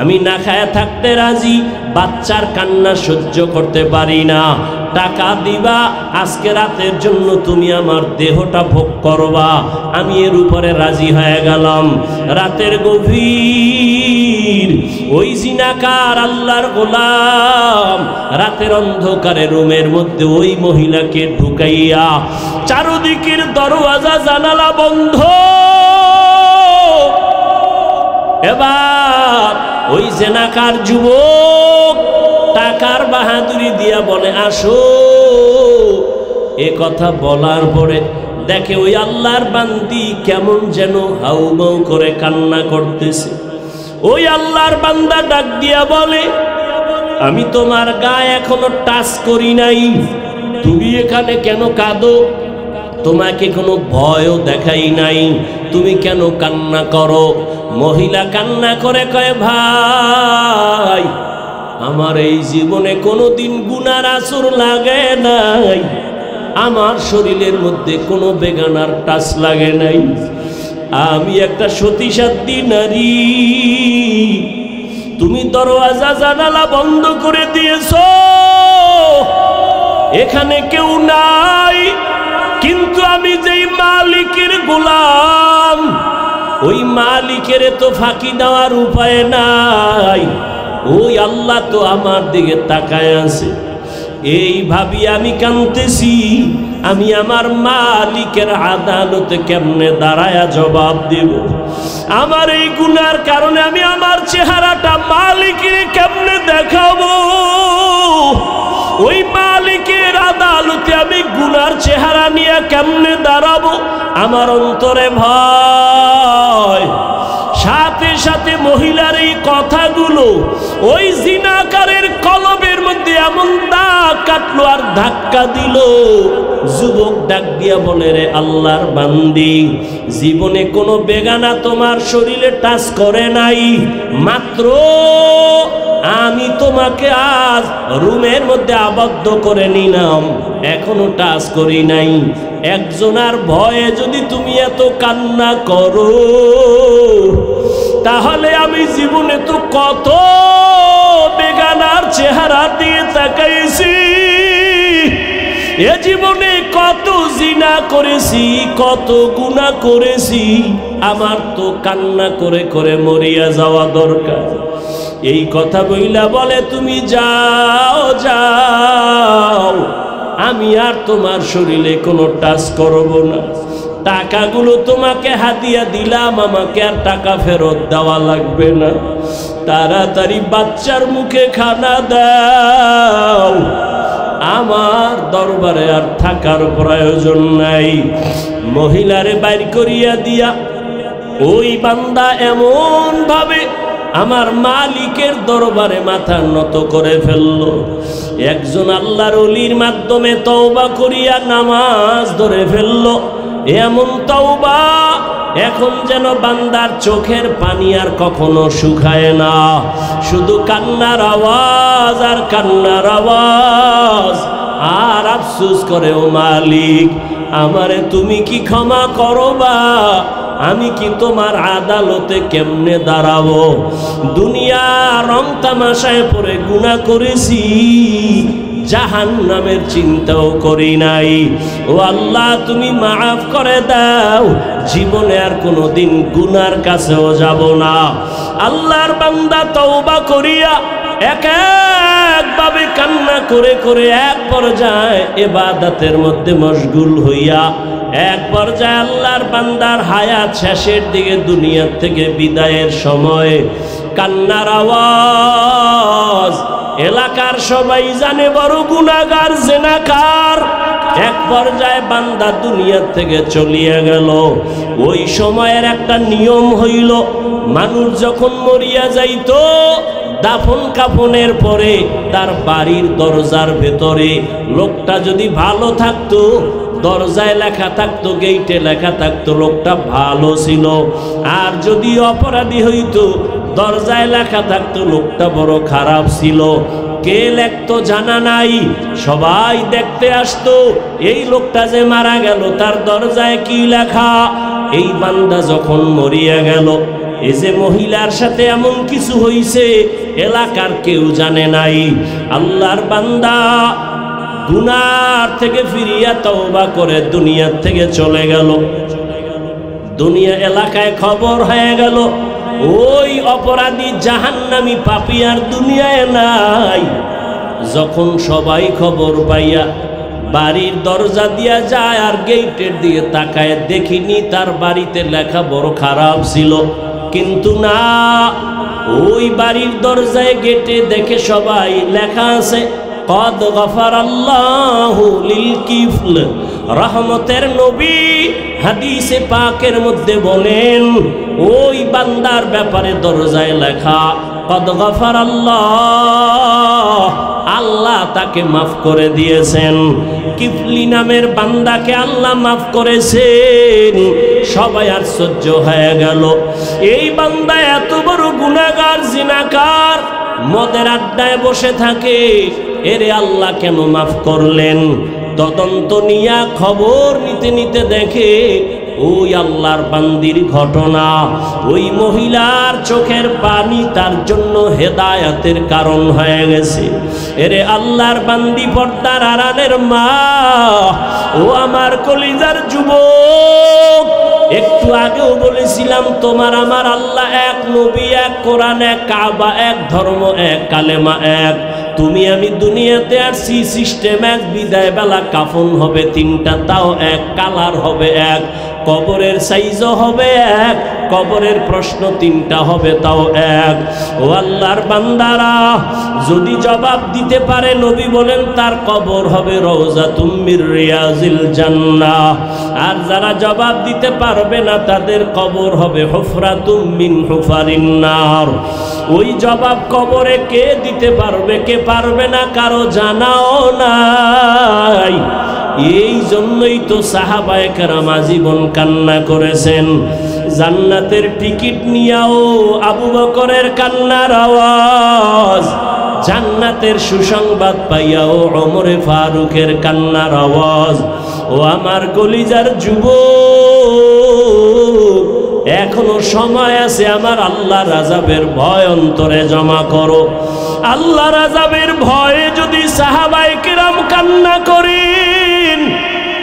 আমি না খায়া থাকতে রাজি, বাচ্চার কান্না সহ্য করতে পারি না। টাকা দিবা, আজকে রাতের জন্য তুমি আমার দেহটা ভোগ করবা, আমি এর উপরে রাজি হয়ে গেলাম। রাতের গভীর ওই জিনাকার আল্লাহর গোলাম রাতের অন্ধকারে রুমের মধ্যে ওই মহিলাকে ঢুকাইয়া চারদিকের দরওয়াজা জানালা বন্ধ। এবার ওই জেনাকার যুবক টাকার বাহাদুরি দিয়া বলে আসো। এ কথা বলার পরে দেখে ওই আল্লাহর বান্দি কেমন যেন হাউমাউ করে কান্না করতেছে। ওই আল্লাহর বান্দা ডাক দিয়া বলে আমি তোমার গায়ে এখনো টাচ করি নাই, তুমি এখানে কেন কাঁদো? তোমাকে কোনো ভয়ও দেখাই নাই, তুমি কেন কান্না করো? মহিলা কান্না করে কয় ভাই আমার এই জীবনে কোনোদিন গুনার আসর লাগে নাই, আমার শরীরের মধ্যে কোনো বেগানার টাচ লাগে নাই, আমি একটা সতীসাধ্বী নারী, তুমি দরওয়াজা জানালা বন্ধ করে দিয়েছো, এখানে কেউ নাই, কিন্তু আমি যেই মালিকের গোলাম ওই মালিকের তো ফাঁকি দেওয়ার উপায় নাই, ওই আল্লাহ তো আমার দিকে তাকায় আছে। এই ভাবি আমি কাঁদতেছি, আমি আমার মালিকের আদালতে কেমনে দাঁড়ায়া জবাব দেব? আমার এই গুনার কারণে আমি আমার চেহারাটা মালিকের কেমনে দেখাবো? ওই মালিকের আদালতে আমি গুনার চেহারা নিয়ে কেমনে দাঁড়াবো? আমার অন্তরে ভয়। সাথে সাথে মহিলার এই কথাগুলো ওই জিনাকারের কলবের মধ্যে এমন দাগ কাটলো আর ধাক্কা দিল। যুবক ডাক দিয়া বলে রে আল্লাহর বান্দি, জীবনে কোনো বেগানা তোমার শরীরে টাচ করে নাই, মাত্র আমি তোমাকে আজ রুমের মধ্যে আবদ্ধ করে নিলাম, এখনো টাচ করি নাই। একজনার ভয়ে যদি তুমি এত কান্না করো, তাহলে আমি জীবনে তো কত বেগানার চেহারা দিয়ে তাকাইছি, এ জীবনে কত জিনা করেছি, কত গুনাহ করেছি, আমার তো কান্না করে করে মরিয়া যাওয়া দরকার। এই কথা বইলা বলে তুমি যাও যাও, আমি আর তোমার শরীরে কোনো টাচ করব না, টাকাগুলো তোমাকে হাদিয়া দিলাম, আমাকে আর টাকা ফেরত দেওয়া লাগবে না, তাড়াতাড়ি বাচ্চার মুখে খানা দাও, আমার দরবারে আর থাকার প্রয়োজন নাই। মহিলারে বাইর করিয়া দিয়া ওই বান্দা এমন ভাবে আমার মালিকের দরবারে মাথা নত করে ফেলল। একজন আল্লাহর ওলির মাধ্যমে তওবা করিয়া নামাজ ধরে ফেলল। এমন তওবা এখন যেন বান্দার চোখের পানি আর কখনো শুকায় না, শুধু কান্নার আওয়াজ আর কান্নার আওয়াজ। আর আফসোস করে ও মালিক, আমারে তুমি কি ক্ষমা করবা? আমি কি তোমার আদালতে কেমনে দাঁড়াবো? দুনিয়া রং তামাশায় পড়ে গুনাহ করেছি, জাহান্নামের চিন্তাও করি নাই। ও আল্লাহ তুমি মাফ করে দাও, জীবনে আর কোনোদিন গুনার কাছেও যাব না। আল্লাহর বান্দা তওবা করিয়া এক একভাবে কান্না করে করে এক পর্যায়ে ইবাদতের মধ্যে মশগুল হইয়া এক পর্যায়ে আল্লাহর বান্দার হায়াত শেষের দিকে দুনিয়া থেকে বিদায়ের সময় কান্নার আওয়াজ এলাকার সবাই জানে বড় গুনাহগার জিনাকার। এক পর্যায়ে বান্দা দুনিয়া থেকে চলিয়া গেল। ওই সময়ের একটা নিয়ম হইল, মানুষ যখন মরিয়া যাইত দাফন কাফনের পরে তার বাড়ির দরজার ভেতরে লোকটা যদি ভালো থাকতো, দরজায় লেখা থাকতো, গেইটে লেখা থাকতো লোকটা ভালো ছিল, আর যদি অপরাধী হইতো দরজায় লেখা থাকতো লোকটা বড় খারাপ ছিল। কে লেখতো জানা নাই, সবাই দেখতে আসতো এই লোকটা যে মারা গেল তার দরজায় কি লেখা। এই বান্দা যখন মরিয়া গেল, এই যে মহিলার সাথে এমন কিছু হইছে এলাকার কেউ জানে নাই। আল্লাহর বান্দা গুনার থেকে ফিরিয়া তওবা করে দুনিয়ার থেকে চলে গেল। দুনিয়া এলাকায় খবর হয়ে গেল ওই অপরাধী জাহান্নামী পাপী আর দুনিয়ায় নাই। যখন সবাই খবর পাইয়া বাড়ির দরজা দিয়া যায় আর গেটের দিয়ে তাকায়, দেখিনি তার বাড়িতে লেখা বড় খারাপ ছিল, কিন্তু না, ওই বাড়ির দরজায় গেটে দেখে সবাই লেখা আছে কদ গফারাল্লাহু লিল কিফল। রহমতের নবী হাদিসে পাকের মধ্যে বলেন ওই বান্দার ব্যাপারে দরজায় লেখা কদ গফারাল্লাহ, আল্লাহ তাকে মাফ করে দিয়েছেন। কিফলি নামের বান্দাকে আল্লাহ মাফ করেছেন। সবাই আশ্চর্য হয়ে গেল, এই বান্দা এত বড় গুনাহগার, জিনাকার, মদের আড্ডায় বসে থাকে, এরে আল্লাহ কেন মাফ করলেন? তদন্ত নিয়া খবর নিতে নিতে দেখে ওই আল্লাহর বান্দির ঘটনা, ওই মহিলার চোখের পানি তার জন্য হেদায়েতের কারণ হয়ে গেছে। এরে আল্লাহর বান্দি, পর্দার আড়ালের মা, ও আমার কলিজার যুবক, একটু আগেও বলেছিলাম তোমার আমার আল্লাহ এক, নবী এক, কোরআন এক, কাবা এক, ধর্ম এক, কালেমা এক। তুমি আমি দুনিয়াতে আসছি, সিস্টেম এক, বিদায় বেলা কাফন হবে তিনটা, তাও এক, কালার হবে এক, কবরের সাইজও হবে এক, কবরের প্রশ্ন তিনটা হবে তাও এক। ও আল্লাহর বান্দারা, যদি জবাব দিতে পারে নবী বলেন তার কবর হবে রওজাতুম মির রিয়াজিল জান্নাহ, আর যারা জবাব দিতে পারবে না তাদের কবর হবে হুফরাতুম মিন হুফারিন নার। ওই জবাব কবরে কে দিতে পারবে, কে পারবে না, কারো জানাও নাই। এই জন্যই তো সাহাবায়ে কেরাম আজীবন কান্না করেছেন। জান্নাতের টিকিট নিয়াও আবু বকরের কান্নার আওয়াজ, জান্নাতের সুসংবাদ পাইয়াও ওমরে ফারুকের কান্নার আওয়াজ। ও আমার কলিজার যুবক, এখনো সময় আছে, আমার আল্লাহর আযাবের ভয় অন্তরে জমা করো। আল্লাহর আযাবের ভয়ে যদি সাহাবায়ে কেরাম কান্না করেন,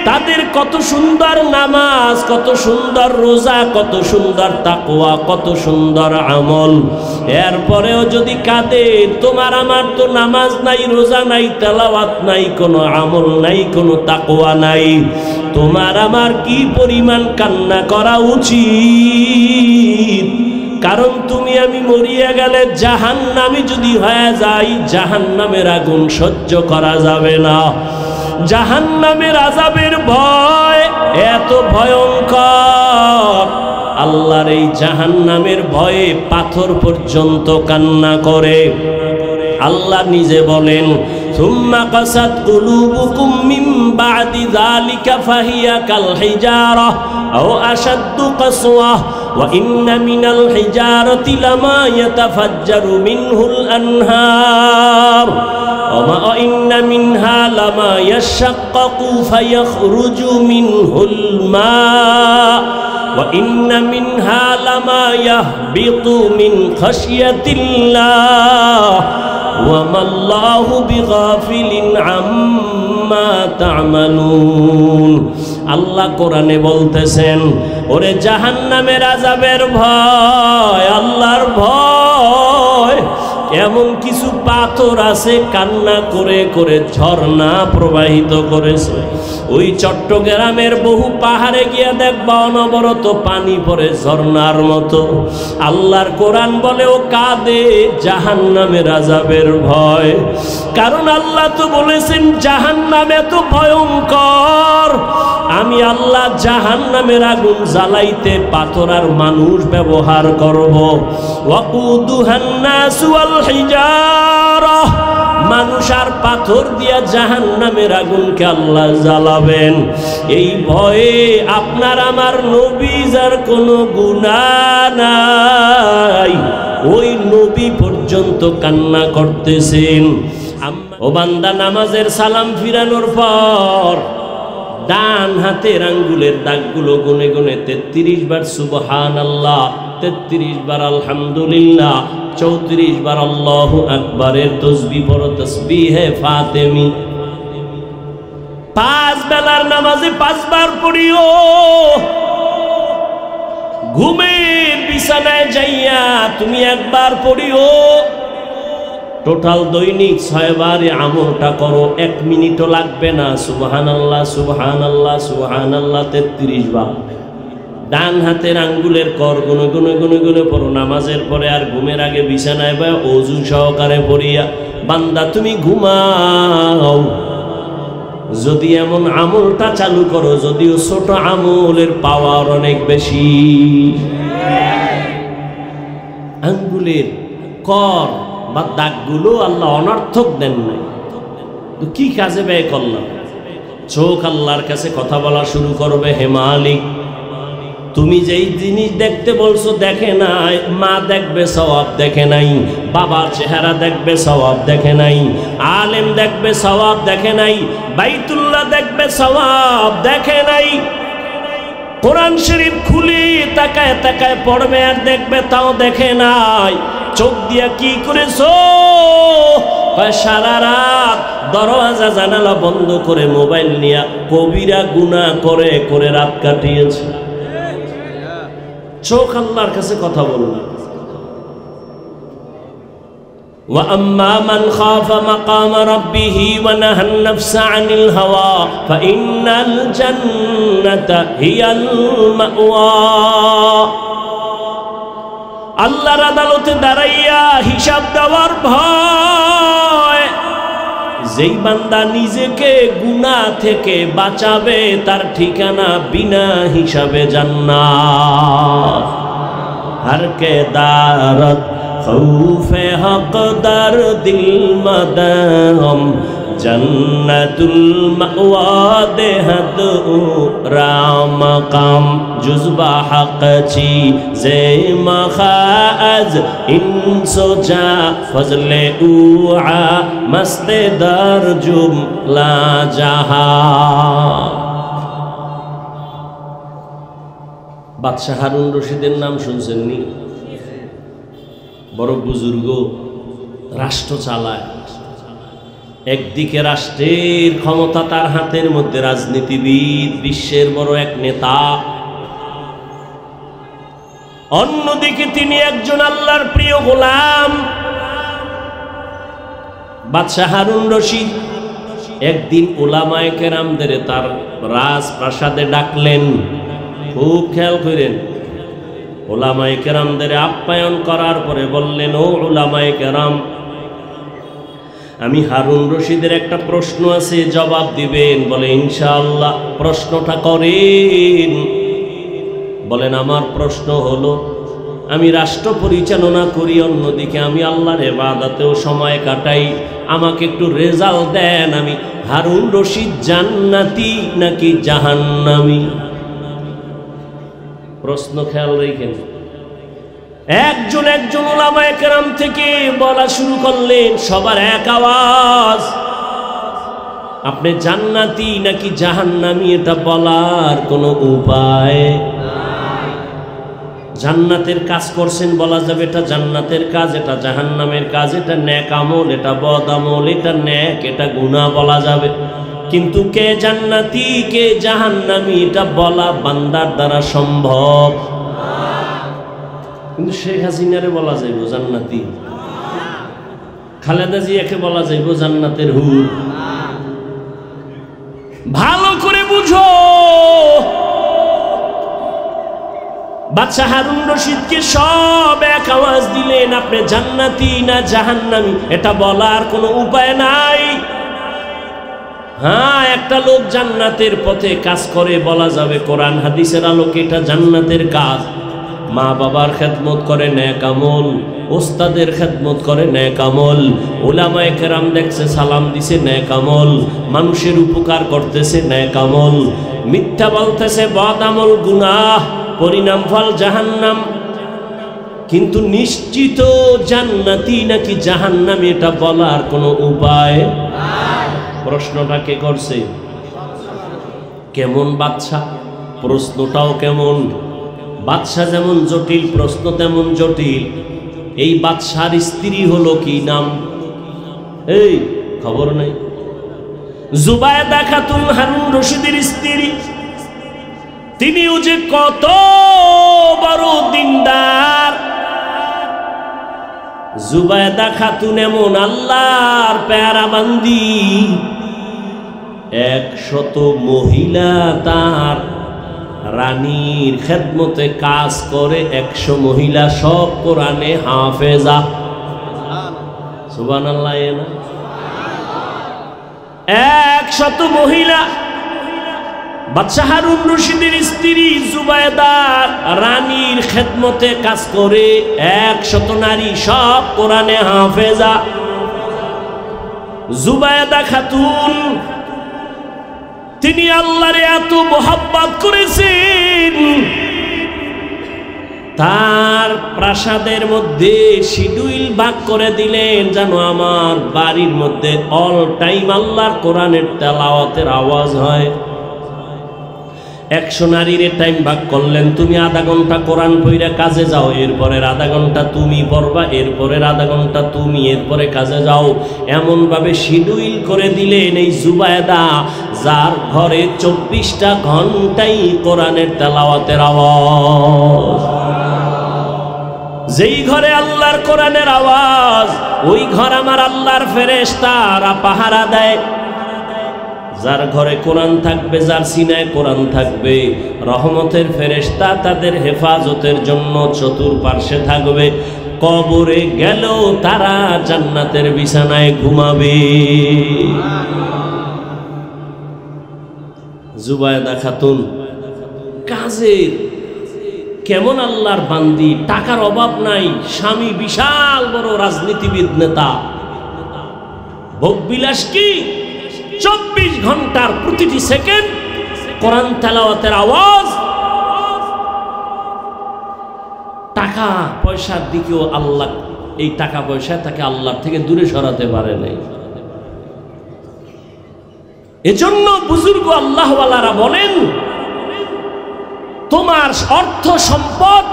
তাদের কত সুন্দর নামাজ, কত সুন্দর রোজা, কত সুন্দর তাকওয়া, কত সুন্দর আমল, এরপরেও যদি কাঁদে, তোমার আমার তো নামাজ নাই, রোজা নাই, তেলাওয়াত নাই, কোনো আমল নাই, কোনো তাকওয়া নাই, তোমার আমার কি পরিমাণ কান্না করা উচিত? কারণ তুমি আমি মরিয়া গেলে জাহান্নামী যদি হয়ে যাই, জাহান্নামের আগুন সহ্য করা যাবে না। জাহান্নামের আযাবের ভয় এত ভয়ঙ্কর, আল্লাহর এই জাহান্নামের ভয়ে পাথর পর্যন্ত কান্না করে। আল্লাহ নিজে বলেন সুম্মা কাসাত কুলুবুকুম মিন বাদি যালিকা ফাহিয়া কাল হিজারাহ আও আশাদ্দু কাসওয়া ওয়া ইন্না মিনাল হিজারাতি লামা ইয়াতাফাজ্জারু মিনহুল আনহার ওয়া ইন্না মিনহা লামা ইয়াশাক্কাকু ফায়াখরুজু মিনহুল মা ওয়া ইন্না মিনহা লামা ইয়াহবিতু মিন খাশিয়াতিল্লাহ ওয়ামাল্লাহু বিগাফিলিন আম্মা তা'মালুন। আল্লাহ কোরআনে বলতেছেন, ওরে জাহান্নামের আযাবের ভয়, আল্লাহর ভয়, এমন কিছু পাথর আছে কান্না করে করে ঝর্ণা প্রবাহিত করেছে। ওই চট্টগ্রামের বহু পাহাড়ে গিয়ে দেখবা অনবরত পানি পড়ে ঝর্ণার মতো। আল্লাহর কোরআন বলে ও কাঁদে জাহান্নামের আযাবের ভয়। কারণ আল্লাহ তো বলেছেন জাহান্নাম এত ভয়ঙ্কর, আমি আল্লাহ জাহান্নামের আগুন জ্বালাইতে পাথর আর মানুষ ব্যবহার করব। ওয়াকুদুহান নাসু ওয়াল হিজারাহ, মানুষ আর পাথর দিয়া জাহান্নামের আগুনকে আল্লাহ জ্বালাবেন। এই ভয়ে আপনার আমার নবী যার কোনো গুনাহ নাই, ওই নবী পর্যন্ত কান্না করতেছেন। ও বান্দা, নামাজের সালাম ফিরানোর পর ডান হাতের আঙ্গুলের দাগগুলো গুনে গুনে 33 বার সুবহানাল্লাহ 33 বার আলহামদুলিল্লাহ, 34 বার আল্লাহু আকবারের তাসবিহ পড়ো, তাসবিহে ফাতেমি। 5 বেলার নামাজে 5 বার পড়িও। ঘুমের বিছানায় যাইয়া তুমি 1 বার পড়িও। টোটাল দৈনিক 6 বার আমলটা করো, 1 মিনিটও লাগবে না। সুবহানাল্লাহ সুবহানাল্লাহ সুবহানাল্লাহ 33 বার। ডান হাতের আঙ্গুলের কর গুনে গুনে গুনে গুনে পড়ো নামাজের পরে। আর ঘুমের আগে বিছানায় বা ওযু সহকারে পড়িয়া বান্দা তুমি ঘুমাও। যদি এমন আমলটা চালু করো, যদিও ছোট আমলের পাওয়ার অনেক বেশি। আঙ্গুলের কর বা দাগগুলো আল্লাহ অনর্থক দেন নাই, তো কি কাজে ব্যয় করলাম? চোখ আল্লাহর কাছে কথা বলা শুরু করবে, হে মালিক তুমি যেই জিনিস দেখতে বলছো দেখে নাই, মা দেখবে সওয়াব দেখে নাই, বাবার চেহারা দেখবে সওয়াব দেখে নাই, আলেম দেখবে সওয়াব দেখে নাই, বাইতুল্লাহ দেখবে সওয়াব দেখে নাই। কোরআন শরীফ খুলে তাকায় তাকায় পড়বে আর দেখবে তাও দেখে নাই। চোখ দিয়া কি করেছো? সারা রাত দরওয়াজা জানালা বন্ধ করে মোবাইল নিয়ে কবিরা গুনাহ করে করে রাত কাটিয়েছে। চোখ আল্লাহর কাছে কথা বলল। ওয়া আম্মা মান খাফা মাকাম রাব্বিহি ওয়া নাহান নাফসা আনিল হাওয়া ফাইন্নাল জান্নাতা হিয়াল মাওয়া। আল্লাহর আদালতে দাঁড়াইয়া হিসাব দেওয়ার ভয়, যেই বান্দা নিজেকে গুনাহ থেকে বাঁচাবে তার ঠিকানা বিনা হিসাবে জান্নাত। हर के दारत खौफे हक़दार दिल मदाम जन्नतुल मअवा देहद राम काम जुज़बा हक़ ची जे मखाज इंसो जा फजले उआ मस्ते दर जुमला जहा। বাদশাহ হারুন রশিদের নাম শুনছেন নি? বড় বুজুর্গ, রাষ্ট্র চালায়। একদিকে রাষ্ট্রের ক্ষমতা তার হাতের মধ্যে, রাজনীতিবিদ, বিশ্বের বড় এক নেতা। অন্যদিকে তিনি একজন আল্লাহর প্রিয় গোলাম। বাদশাহ হারুন রশিদ একদিন উলামায়ে কেরামদের তার রাজপ্রাসাদে ডাকলেন। খুব খেয়াল করেন, উলামায়ে কেরামদের আপ্যায়ন করার পরে বললেন, ও উলামায়ে কেরাম, আমি হারুন রশিদের একটা প্রশ্ন আছে, জবাব দিবেন? বলে ইনশাআল্লাহ। প্রশ্নটা করেন। বলেন, আমার প্রশ্ন হলো, আমি রাষ্ট্র পরিচালনা করি, অন্যদিকে আমি আল্লাহর ইবাদতেও সময় কাটাই, আমাকে একটু রেজাল্ট দেন, আমি হারুন রশিদ জান্নাতি নাকি জাহান্নামী? প্রশ্ন খেয়াল রেখেন। একজন একজন উলামায়ে কেরাম থেকে বলা শুরু করলেন, সবার এক আওয়াজ, আপনি জান্নাতি নাকি জাহান্নামী এটা বলার কোনো উপায়? জান্নাতের কাজ করছেন বলা যাবে এটা জান্নাতের কাজ, এটা জাহান্নামের কাজ, এটা নেক আমল, এটা বদ আমল, এটা নেক, এটা গুনাহ বলা যাবে। কিন্তু কে জান্নাতি কে জাহান্নামী এটা বলা বান্দার দ্বারা সম্ভব। কিন্তু শেখ হাসিনারে বলা যাইব জান্নাতি, খালেদা জিয়াকে বলা যাইব জান্নাতের হুর। ভালো করে বুঝো, বাদশাহ হারুন রশিদকে সব এক আওয়াজ দিলেন, আপনি জান্নাতি না জাহান্নামী এটা বলার কোনো উপায় নাই। হ্যাঁ, একটা লোক জান্নাতের পথে কাজ করে বলা যাবে, কোরআন হাদিসের আলোকে এটা জান্নাতের কাজ। মা বাবার খেদমত করে নেক আমল, ওস্তাদের খেদমত করে নেক আমল, উলামায়ে কেরাম দেখছে সালাম দিছে নেক আমল, মানুষের উপকার করতেছে নেক আমল, মিথ্যা বলতেছে বদ আমল গুনাহ, পরিণাম ফল জাহান্নাম। কিন্তু নিশ্চিত জান্নাতি নাকি জাহান্নামী এটা বলার কোনো উপায়? প্রশ্নটা কে করছে? কেমন বাদশা, প্রশ্নটাও কেমন। বাদশা যেমন জটিল, প্রশ্ন তেমন জটিল। এই বাদশার স্ত্রী হলো কি নাম? এই খবর নেই। জুবায়দা খাতুন হারুন রশিদের স্ত্রী। তিনিও যে কত বড় দিনদার। জুবায়দা খাতুন এমন আল্লাহর প্যারা বান্দি, 100 মহিলা তার রানীর খেদমতে কাজ করে। 100 মহিলা সব কোরআনে হাফেজা। সুবহানাল্লাহ। 100 মহিলা। বাদশা হারুন রশিদের স্ত্রী জুবায়দা রানীর খেদমতে কাজ করে। 100 নারী সব কোরআনে হাফেজা। জুবায়দা খাতুন তিনি আল্লাহরে এত মোহাব্বত করেছেন, তার প্রাসাদের মধ্যে শিডিউল ভাগ করে দিলেন যেন আমার বাড়ির মধ্যে অল টাইম আল্লাহর কোরআনের তেলাওয়াতের আওয়াজ হয়। 100 নারীর টাইম ভাগ করলেন, তুমি আধা ঘন্টা কোরআন পড়ে কাজে যাও, এরপরের আধা ঘন্টা তুমি পড়বা, এরপরের আধা ঘন্টা তুমি, এরপরে কাজে যাও। এমনভাবে শিডিউল করে দিলেন। এই জুবায়দা যার ঘরে 24টা ঘন্টাই কোরআনের তেলাওয়াতের আওয়াজ। যেই ঘরে আল্লাহর কোরআনের আওয়াজ, ওই ঘর আমার আল্লাহর ফেরেশতারা পাহারা দেয়। যার ঘরে কোরআন থাকবে, যার সিনায় কোরআন থাকবে, রহমতের ফেরেশতা তাদের হেফাজতের জন্য চতুর্পার্শ্বে থাকবে। কবরে গেলেও তারা জান্নাতের বিছানায় ঘুমাবে। জুবায়দা খাতুন কাজের কেমন আল্লাহর বান্দি, টাকার অভাব নাই, স্বামী বিশাল বড় রাজনীতিবিদ নেতা। ভোগবিলাস কি? 24 ঘন্টার প্রতিটি সেকেন্ড কোরআন তেলাওয়াতের আওয়াজ। টাকা পয়সার দিকেও আল্লাহ, এই টাকা পয়সা তাকে আল্লাহর থেকে দূরে সরাতে পারে নাই। এজন্য বুজুর্গ আল্লাহওয়ালারা বলেন, তোমার অর্থ সম্পদ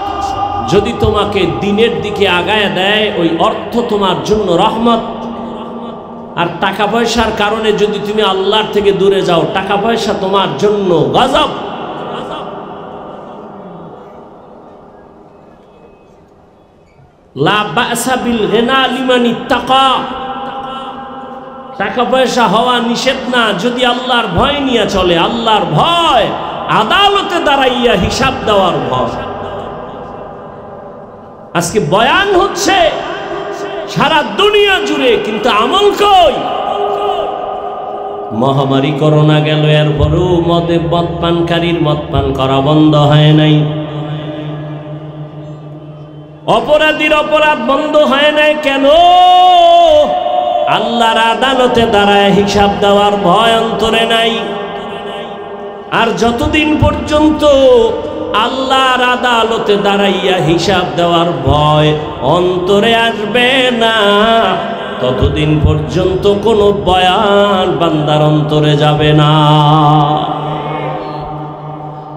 যদি তোমাকে দ্বীনের দিকে আগায় দেয়, ওই অর্থ তোমার জন্য রহমত। আর টাকা পয়সার কারণে যদি তুমি আল্লাহর থেকে দূরে যাও, টাকা পয়সা তোমার জন্য গজব। লা বা'সা বিল গিনা লিমান ইত্তাকা। টাকা পয়সা হওয়া নিষেধ না যদি আল্লাহর ভয় নিয়ে চলে। আল্লাহর ভয়, আদালতে দাঁড়াইয়া হিসাব দেওয়ার ভয়। আজকে বয়ান হচ্ছে সারা দুনিয়া জুড়ে, কিন্তু আমল কই? মহামারী করোনা গেল, এরপরেও মদ পানকারীর মদ পান করা বন্ধ হয় নাই। অপরাধীর অপরাধ বন্ধ হয় নাই কেন? আল্লাহর আদালতে দাঁড়ায় হিসাব দেওয়ার ভয় অন্তরে নাই। আর যতদিন পর্যন্ত আল্লাহর আদালতে দাঁড়াইয়া হিসাব দেওয়ার ভয় অন্তরে আসবে না, ততদিন পর্যন্ত কোনো বয়ান বান্দার অন্তরে যাবে না।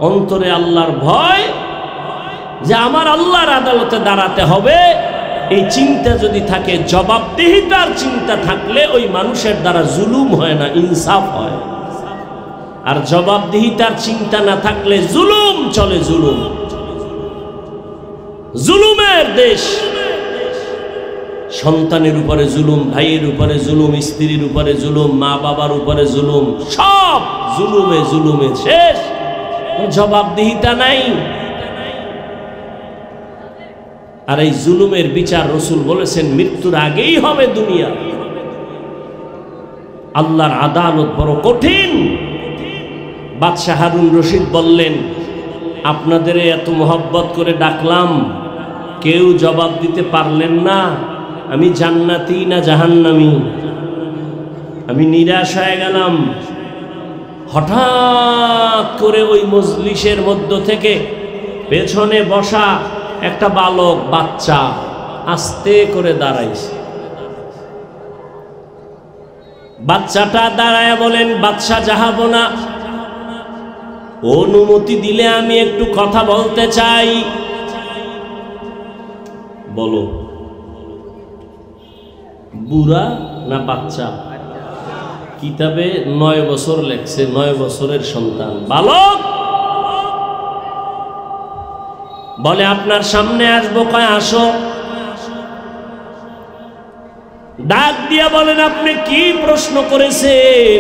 অন্তরে আল্লাহর ভয়, যে আমার আল্লাহর আদালতে দাঁড়াতে হবে, এই চিন্তা যদি থাকে, জবাবদিহিতার চিন্তা থাকলে ওই মানুষের দ্বারা জুলুম হয় না, ইনসাফ হয়। আর জবাবদিহিতার চিন্তা না থাকলে জুলুম চলে। জুলুম, জুলুমের দেশ। সন্তানের উপরে জুলুম, ভাইয়ের উপরে জুলুম, স্ত্রীর উপরে জুলুম, মা বাবার উপরে জুলুম, সব জুলুমে জুলুমে শেষ। জবাবদিহিতা নাই। আর এই জুলুমের বিচার রাসূল বলেছেন মৃত্যুর আগেই হবে দুনিয়া। আল্লাহর আদালত বড় কঠিন। বাদশাহ হারুন রশিদ বললেন, আপনাদের এত মোহব্বত করে ডাকলাম, কেউ জবাব দিতে পারলেন না আমি জান্নাতি না জাহান্নামী। আমি নিরাশ হয়ে গেলাম। হঠাৎ করে ওই মজলিসের মধ্য থেকে পেছনে বসা একটা বালক বাচ্চা আস্তে করে দাঁড়াইছে। বাচ্চাটা দাঁড়ায় বলেন, বাদশাহ জাহাবনা, অনুমতি দিলে আমি একটু কথা বলতে চাই। বলো, বুড়া না বাচ্চা? কিতাবে 9 বছর লেখছে, 9 বছরের সন্তান, বালক। বলে আপনার সামনে আসবো, কয় আসো। ডাক দিয়া বলেন আপনি কি প্রশ্ন করেছেন?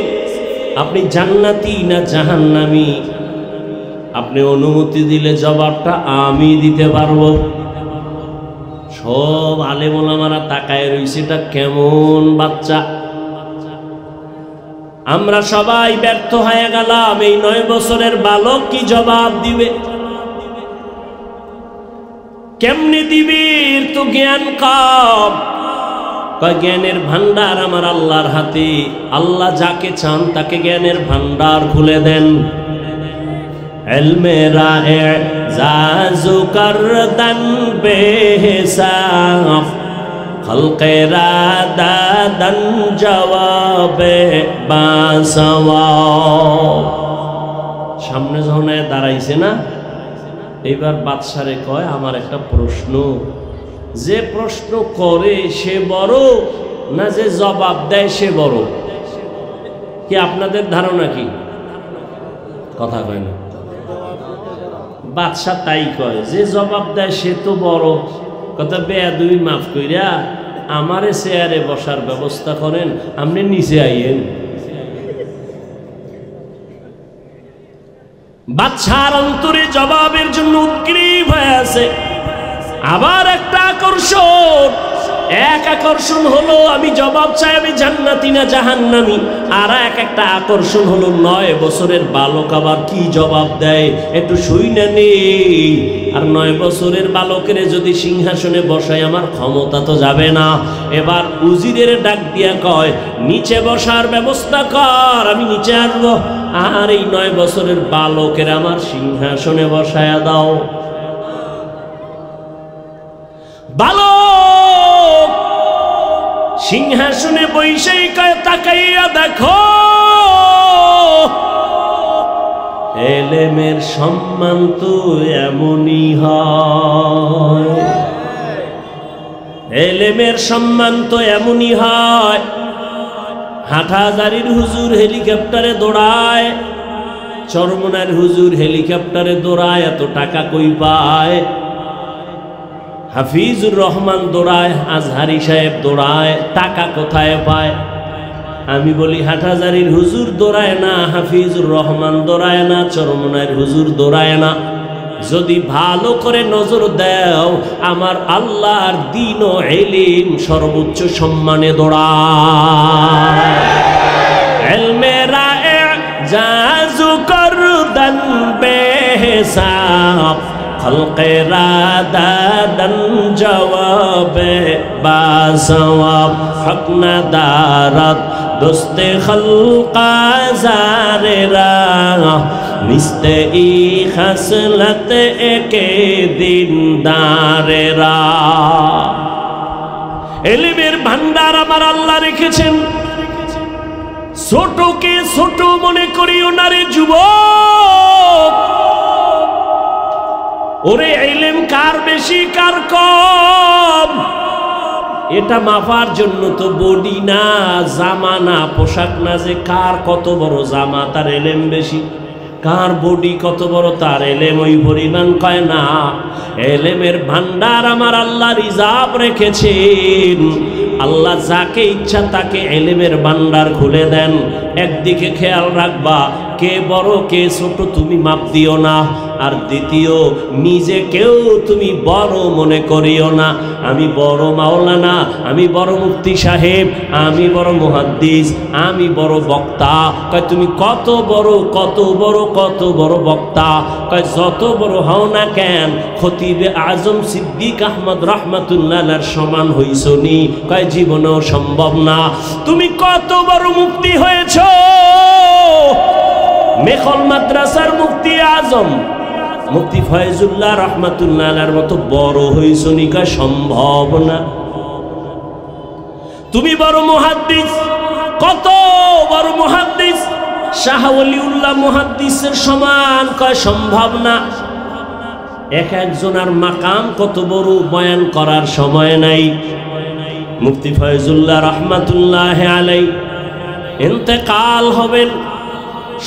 আপনি জান্নাতি না জাহান্নামী? আপনি অনুমতি দিলে জবাবটা আমি দিতে পারবো। সব আলেম ওলামারা তাকায় রইছে, এটা কেমন বাচ্চা। আমরা সবাই ব্যর্থ হয়ে গেলাম। এই 9 বছরের বালক কি জবাব দিবে? কেমনি দিবি? তো জ্ঞান কম। জ্ঞানের ভান্ডার আমার আল্লাহর হাতে। আল্লাহ যাকে চান তাকে জ্ঞানের ভান্ডার খুলে দেন। ইলমেরা এজাজু করদান বেহিসাব, খলকেরা দাদান জবাবে বাসওয়াব। সামনে যখন দাঁড়াইছে না, এইবার বাদশারে কয় আমার একটা প্রশ্ন। যে প্রশ্ন করে সে বড় না যে জবাব দেয় সে বড়? কি আপনাদের ধারণা কি? কথা কয় না। বাদশা তাই কয়, যে জবাব দেয় সে তো বড়। কথা বেয়াদবি মাফ কইরা আমারে চেয়ারে বসার ব্যবস্থা করেন, আপনি নিচে আইয়েন। বাদশার অন্তরে জবাবের জন্য উদ্গ্রীব হয়ে আছে। আবার একটা আকর্ষণ, এক আকর্ষণ হলো আমি জবাব চাই আমি জান্নাতি না জাহান্নামী, আর একটা আকর্ষণ হলো 9 বছরের বালক আবার কি জবাব দেয় একটু শুইনা নেই। আর 9 বছরের বালকের যদি সিংহাসনে বসায় আমার ক্ষমতা তো যাবে না। এবার উজিরের ডাক দিয়া কয় নিচে বসার ব্যবস্থা কর, আমি নিচে আসবো। আর এই 9 বছরের বালকের আমার সিংহাসনে বসায়া দাও। বালক সিংহাসনে বৈশাই কয় তাকাইয়া দেখো, এলেমের সম্মান তো এমনই হয়। এলেমের সম্মান তো এমনই হয়। হাটহাজারীর হুজুর হেলিকপ্টারে দৌড়ায়, চরমনার হুজুর হেলিকপ্টারে দৌড়ায়, এত টাকা কই পায়? হাফিজুর রহমান দৌড়ায়, আজহারি সাহেব দৌড়ায়, টাকা কোথায় পায়? আমি বলি হাটহাজারীর হুজুর দৌড়ায় না, হাফিজুর রহমান দৌড়ায় না, চরমনার হুজুর দৌড়ায় না। যদি ভালো করে নজর দাও আমার আল্লাহর দ্বীন ও ইলম সর্বোচ্চ সম্মানে দৌড়ায়। ইলমেরা ইজাজু করদান বেহিসাব, খলকেরা দাদান জবাবে বাসওয়াব। হক না দারাত দোস্তে খলকা জারেরা, নিস্তে ই খাসলত একে দিনদারেরা। ইলমের ভান্ডার আমার আল্লাহ রেখেছেন। ছোটকে ছোট মনে করিও না রে যুবক। ওরে ইলম কার বেশি কার কম এটা মাপার জন্য তো বডি না, জামা না, পোশাক না, যে কার কত বড় জামা তার ইলম বেশি, কার বডি কত বড় তার ইলম ওই পরিমাণ কয় না। ইলমের ভান্ডার আমার আল্লাহ রিজার্ভ রেখেছেন। আল্লাহ যাকে ইচ্ছা তাকে ইলমের ভান্ডার খুলে দেন। একদিকে খেয়াল রাখবা, কে বড় কে ছোট তুমি মাপ দিও না। আর দ্বিতীয়, নিজেকেও তুমি বড় মনে করিও না। আমি বড় মাওলানা, আমি বড় মুফতি সাহেব, আমি বড় মুহাদ্দিস, আমি বড় বক্তা। কয় তুমি কত বড় কত বড় কত বড় বক্তা? কয় যত বড় হও না কেন খতিবে আজম সিদ্দিক আহমদ রহমাতুল্লাহর সমান হইছো নি? কয় জীবনেও সম্ভব না। তুমি কত বড় মুফতি হয়েছ, মেখল মাদ্রাসার মুফতি আজম মুফতি ফয়জুল্লাহ রহমাতুল্লাহর মতো বড় হইছো নি? কয় সম্ভব না। তুমি বড় মুহাদ্দিস, কত বড় মুহাদ্দিস, শাহ ওলিউল্লাহ মুহাদ্দিসের সমান, কয় সম্ভব না। এক একজনের মাকাম কত বড়, বয়ান করার সময় নাই। মুফতি ফয়জুল্লাহ রহমাতুল্লাহ আলাই ইন্তেকাল হবেন,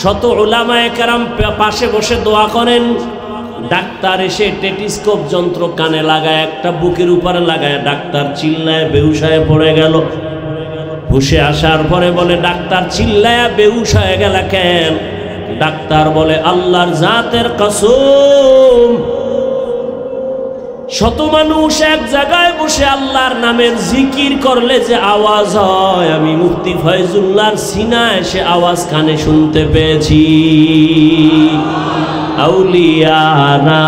শত উলামায়ে কেরাম পাশে বসে দোয়া করেন। ডাক্তার এসে টেটিস্কোপ যন্ত্র কানে লাগায়, একটা বুকের উপরে লাগায়, ডাক্তার চিল্লায় বেহুশ হয়ে পড়ে গেল। হুশে আসার পরে বলে, ডাক্তার চিল্লায়া বেহুশ হয়ে গেল কেন? ডাক্তার বলে, আল্লাহর জাতের কসম, শত মানুষ এক জায়গায় বসে আল্লাহর নামের জিকির করলে যে আওয়াজ হয়, আমি মুফতি ফয়জুল্লাহর সিনায় সে আওয়াজ কানে শুনতে পেয়েছি। আউলিয়ানা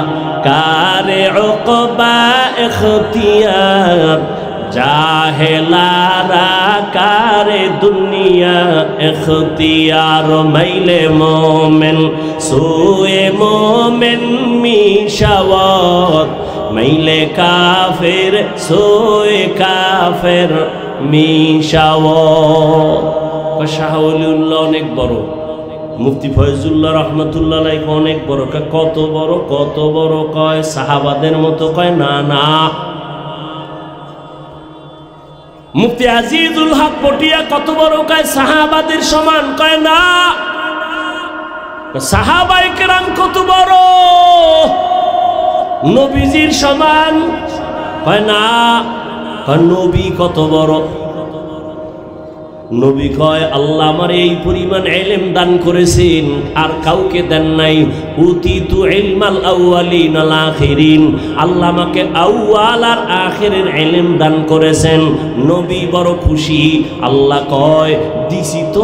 কারে উকবা ইখতিয়ার, জাহেলারা কারে দুনিয়া ইখতিয়ার। মাইলে মোমেন সোয়ে মোমেন মিশাওয়াত, মাইলে কাফের সোয়ে কাফের মিশাওয়াত। শাহ ওলিউল্লাহ অনেক বড়, মুফতি ফয়জুল্লাহ রহমতুল্লাহ আলাইহি অনেক বড়। কত বড়, কত বড়? কয় সাহাবাদের মতো? কয় না না। মুফতি আজিজুল হক পটিয়া কত বড়? কয় সাহাবাদের সমান। কয় না। সাহাবায়ে কেরাম কত বড়? নবীজির সমান। কয় না। কয় নবী কত বড়? নবী কয়, আল্লাহ আমার এই পরিমাণ ইলম দান করেছেন, আর কাউকে দেন নাই। উতিতু ইলমাল আউয়ালিন আল আখিরিন, আল্লাহ আমাকে আউয়াল আর আখিরের ইলম দান করেছেন। নবী বড় খুশি। আল্লাহ কয়, দিছি তো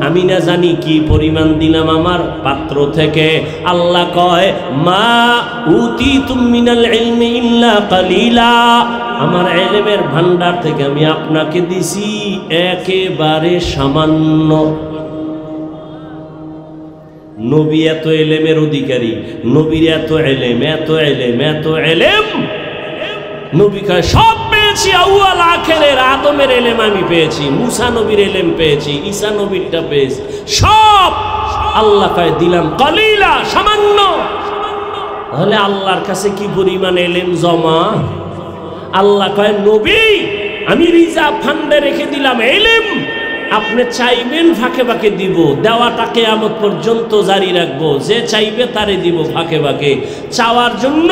আমি না জানি কি পরিমাণ দিলাম আমার পাত্র থেকে। আল্লাহ কয়, মা উতিতুম মিনাল ইলমি ইল্লা কালিলা, আমার ইলমের ভান্ডার থেকে আমি আপনাকে দিছি একেবারে সামান্য। নবী এত ইলমের অধিকারী, নবীর এত ইলম, এত ইলম, এত ইলম। নবী কয়, সব পেয়েছি, আউয়াল আখিরের। আদমের ইলম আমি পেয়েছি, মুসা নবীর ইলম পেয়েছি, ঈসা নবীরটা পেয়েছি, সব আল্লাহ কয় দিলাম কালিলা, সামান্য। তাহলে আল্লাহর কাছে কি পরিমাণ ইলম জমা? আল্লাহ কয়, নবী আমি রিজার্ভ ফান্ডে রেখে দিলাম ইলম, আপনি চাইবেন ফাঁকে ফাঁকে দিব, দেওয়াটা কিয়ামত পর্যন্ত জারি রাখবো। যে চাইবে তারে দিব ফাঁকে ফাঁকে। চাওয়ার জন্য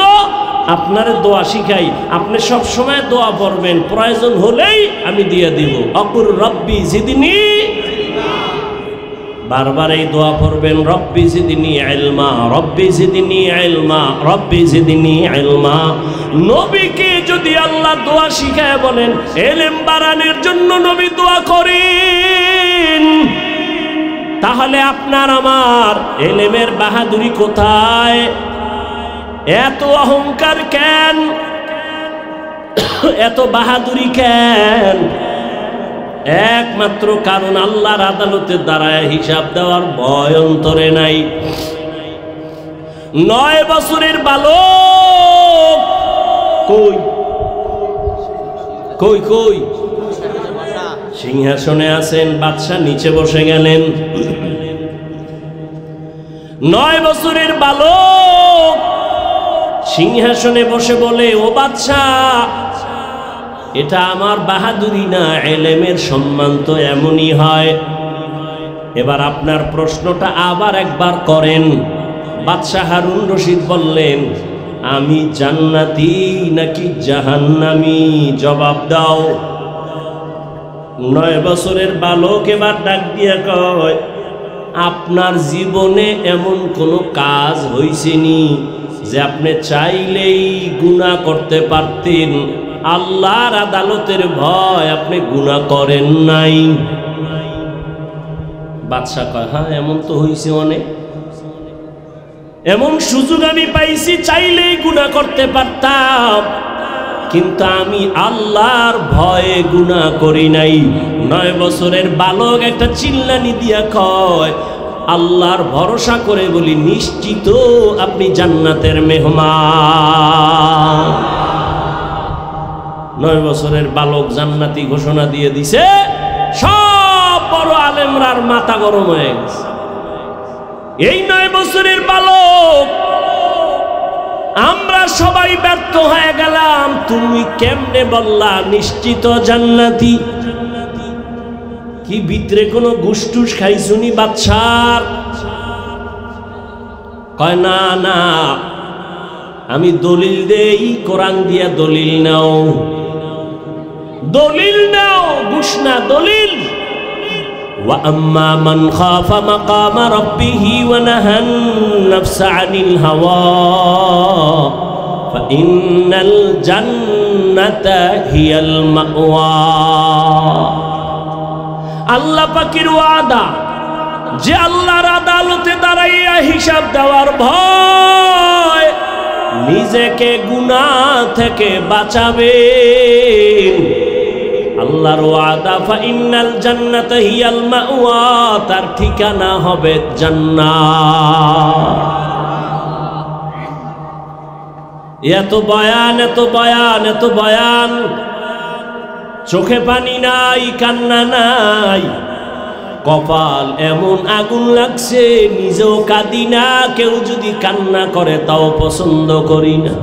আপনার দোয়া শিখাই, আপনি সব সময় দোয়া পড়বেন, প্রয়োজন হলেই আমি দিয়ে দিব। অকুর রব্বি জিদনি, বারবার এই দোয়া পড়বেন, রব্বি জিদনি ইলমা, রব্বি জিদনি ইলমা, রব্বি জিদনি ইলমা। নবীকে যদি আল্লাহ দোয়া শিখায় বলেন ইলম বাড়ানোর জন্য নবী দোয়া করেন, তাহলে আপনার আমার ইলমের বাহাদুরি কোথায়? এত অহংকার কেন? এত বাহাদুরি কেন? একমাত্র কারণ আল্লাহর আদালতের দ্বারায় হিসাব দেওয়ার ভয় অন্তরে নাই। 9 বছরের বালক কই কই কই? সিংহাসনে আছেন, বাদশা নিচে বসে গেলেন। 9 বছরের বালক সিংহাসনে বসে বলে, ও বাদশা, এটা আমার বাহাদুরি না, ইলমের সম্মান তো এমনই হয়। এবার আপনার প্রশ্নটা আবার একবার করেন। বাদশা হারুন রশিদ বললেন, আমি জান্নাতি নাকি জাহান্নামী? জবাব দাও। 9 বছরের বালক এবার ডাক দিয়া কয়, আপনার জীবনে এমন কোনো কাজ হইছেনি যে আপনি চাইলেই গুনাহ করতে পারতেন, আল্লাহর আদালতের ভয় আপনি গুনাহ করেন নাই? বাদশা কয়, হ্যাঁ এমন তো হইছে অনেক, এমন সুযোগ আমি পাইছি, চাইলেই গুনাহ করতে পারতাম, কিন্তু আমি আল্লাহর ভয়ে গুনাহ করি নাই। 9 বছরের বালক একটা চিল্লানি দিয়া কয়, আল্লাহর ভরসা করে বলি, নিশ্চিত আপনি জান্নাতের মেহমান। 9 বছরের বালক জান্নাতি ঘোষণা দিয়ে দিছে। সব বড় আলেমরার মাথা গরম হয়ে গেছে। এই 9 বছরের বালক আমরা সবাই ব্যর্থ হয়ে গেলাম, তুমি কেমনে বললা নিশ্চিত জান্নাতি? কি ভিতরে কোনো গুসটুস খাইছুনি বাদশার? কয় না না, আমি দলিল দেই, কোরআন দিয়া দলিল নাও, দলিল নাও, ঘুষ না, দলিল। ওয়া আম্মা মান খাফা মাকামা রাব্বিহি ওয়া নাহান নাফসা আনিল হাওয়া ফাইন্নাল জান্নাতা হিয়াল মাওয়া। আল্লাহ পাকের ওয়াদা যে আল্লাহর আদালতে দাঁড়াইয়া হিসাব দেওয়ার ভয় নিজেকে গুনাহ থেকে বাঁচাবেন, আল্লাহর ওয়াদা ফাইন্নাল জান্নাতা হিয়াল মাওয়া, তার ঠিকানা হবে জান্নাত। এত বয়ান, এত বয়ান, এত বয়ান, চোখে পানি নাই, কান্না নাই, কপাল এমন আগুন লাগছে নিজেও কাঁদি না, কেউ যদি কান্না করে তাও পছন্দ করি না।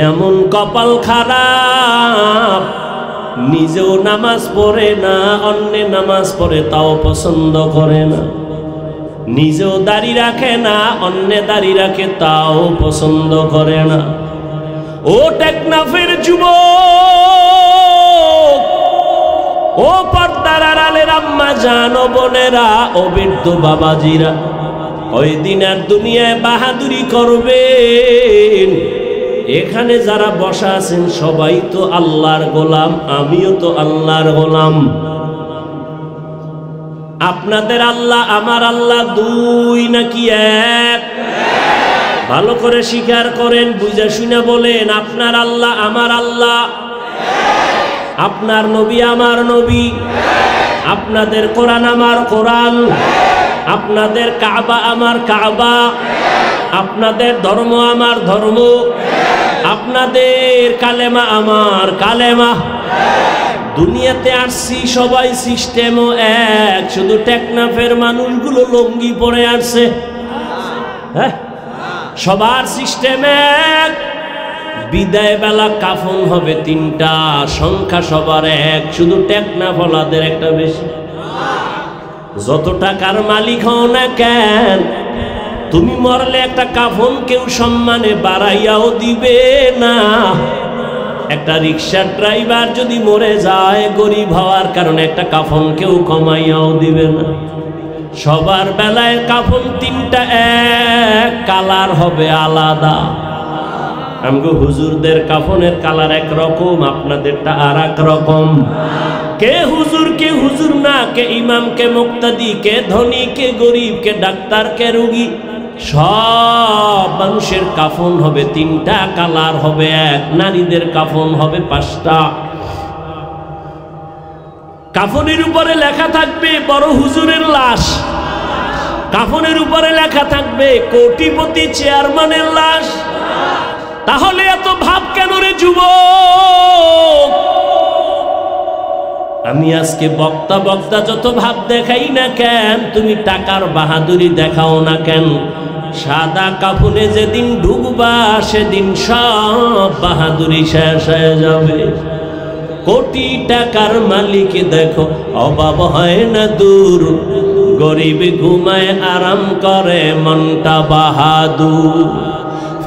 এমন কপাল খারাপ, নিজেও নামাজ পড়ে না, অন্য নামাজ পড়ে তাও পছন্দ করে না, নিজেও দাড়ি রাখে না, অন্য দাড়ি রাখে তাও পছন্দ করে না। ও টেকনাফের যুবক, ও পর্দার আড়ালের আম্মা জান, ও বোনেরা, ও বৃদ্ধ বাবাজিরা, ওই দিন আর দুনিয়ায় বাহাদুরি করবেন। এখানে যারা বসা আছেন সবাই তো আল্লাহর গোলাম, আমিও তো আল্লাহর গোলাম। আপনাদের আল্লাহ আমার আল্লাহ দুই নাকি এক? ভালো করে স্বীকার করেন, বুঝা শুনে বলেন, আপনার আল্লাহ আমার আল্লাহ, আপনার নবী আমার নবী, আপনাদের কোরআন আমার কোরআন, আপনাদের কাবা আমার কাবা, আপনাদের ধর্ম আমার ধর্ম, আপনাদের কালেমা আমার কালেমা। দুনিয়াতে আসছি সবাই সিস্টেমও এক, শুধু টেকনাফের মানুষগুলো লঙ্গি পরে আসছে। হ্যাঁ, সবার সিস্টেম এক। বিদায় বেলা কাফন হবে 3টা, সংখ্যা সবার এক, শুধু টেকনাফলাদের একটা বেশি। যত টাকার মালিক হও না কেন, তুমি মরলে একটা কাফন কেউ সম্মানে বাড়াইয়াও দিবে না। একটা রিক্সার ড্রাইভার যদি মরে যায় গরিব হওয়ার কারণে একটা কাফন কেউ কমাইয়াও দিবে না। সবার বেলায় কাফন 3টা এক, কালার হবে আলাদা। আমগো হুজুরদের কাফনের কালার একরকম, আপনাদেরটা আর এক রকম। কে হুজুর কে হুজুর না, কে ইমাম কে মুক্তাদি, কে ধনী কে গরিব, কে ডাক্তার কে রোগী, সব মানুষের কাফন হবে 3টা, কালার হবে এক। নারীদের কাফন হবে 5টা। কাফনের উপরে লেখা থাকবে বড় হুজুরের লাশ, কাফনের উপরে লেখা থাকবে কোটিপতি চেয়ারম্যানের লাশ। তাহলে এত ভাব কেন রে যুবক? আমি আজকে বক্তা বক্তা যত ভাব দেখাই না কেন, তুমি টাকার বাহাদুরি দেখাও না কেন, সাদা কাফনে যেদিন ঢুকবা সেদিন সব বাহাদুরি শেষ হয়ে যাবে। কোটি টাকার মালিক দেখো অভাব হয় না দূর, গরিব ঘুমায় আরাম করে মনটা বাহাদুর।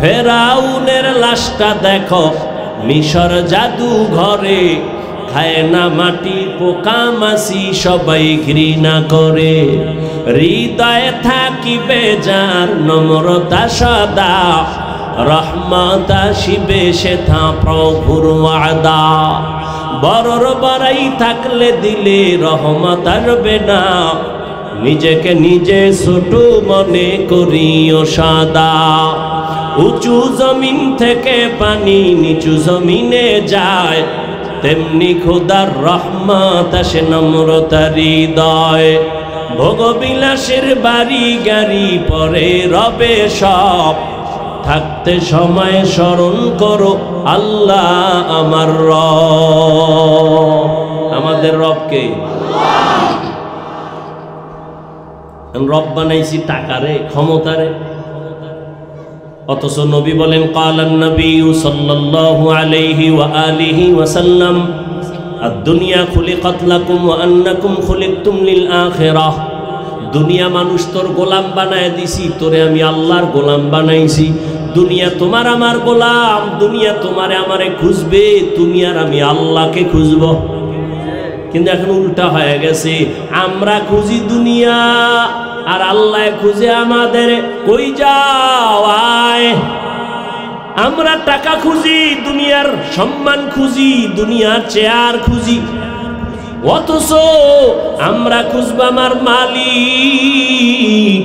ফেরাউনের লাশটা দেখো মিশর জাদু ঘরে, খায় না মাটি পোকা মাছি সবাই ঘৃণা করে। হৃদয়ে থাকিবে যার নম্রতা সদা, রহমত আসিবে সেথা প্রভুর ওয়াদা। বড়র বড়াই থাকলে দিলে রহমত আসবে না, নিজেকে নিজে ছোট মনে করিও সদা। উঁচু জমিন থেকে পানি নিচু জমিনে যায়, তেমনি খোদার রহমত আসে নম্রতার হৃদয়। ভোগবিলাসের বাড়ি গাড়ি পরে রবে সব, থাকতে সময় স্মরণ করো আল্লাহ আমার রব। আমাদের রবকে রব বানাইছি টাকারে, ক্ষমতারে। অথচ নবী বলেন ক্বালান নবী সাল্লাল্লাহু আলাইহি ওয়া আলিহি ওয়াসাল্লাম আদ-দুনিয়া খুলিকাত লাকুম ওয়া আন্নাকুম খুলিকতুম লিল আখিরাহ। দুনিয়া মানুষ তোর গোলাম বানায় দিছি, তোরে আমি আল্লাহর গোলাম বানাইছি। দুনিয়া তোমার আমার গোলাম, দুনিয়া তোমারে আমারে খুঁজবে, তুমি আর আমি আল্লাহকে খুঁজব। কিন্তু এখন উল্টা হয়ে গেছে, আমরা খুঁজি দুনিয়া আর আল্লাহ খুঁজে আমাদের। কই যাও আয়। আমরা টাকা খুঁজি, দুনিয়ার সম্মান খুঁজি, দুনিয়ার চেয়ার খুঁজি, অথচ আমরা খুঁজব আমার মালিক।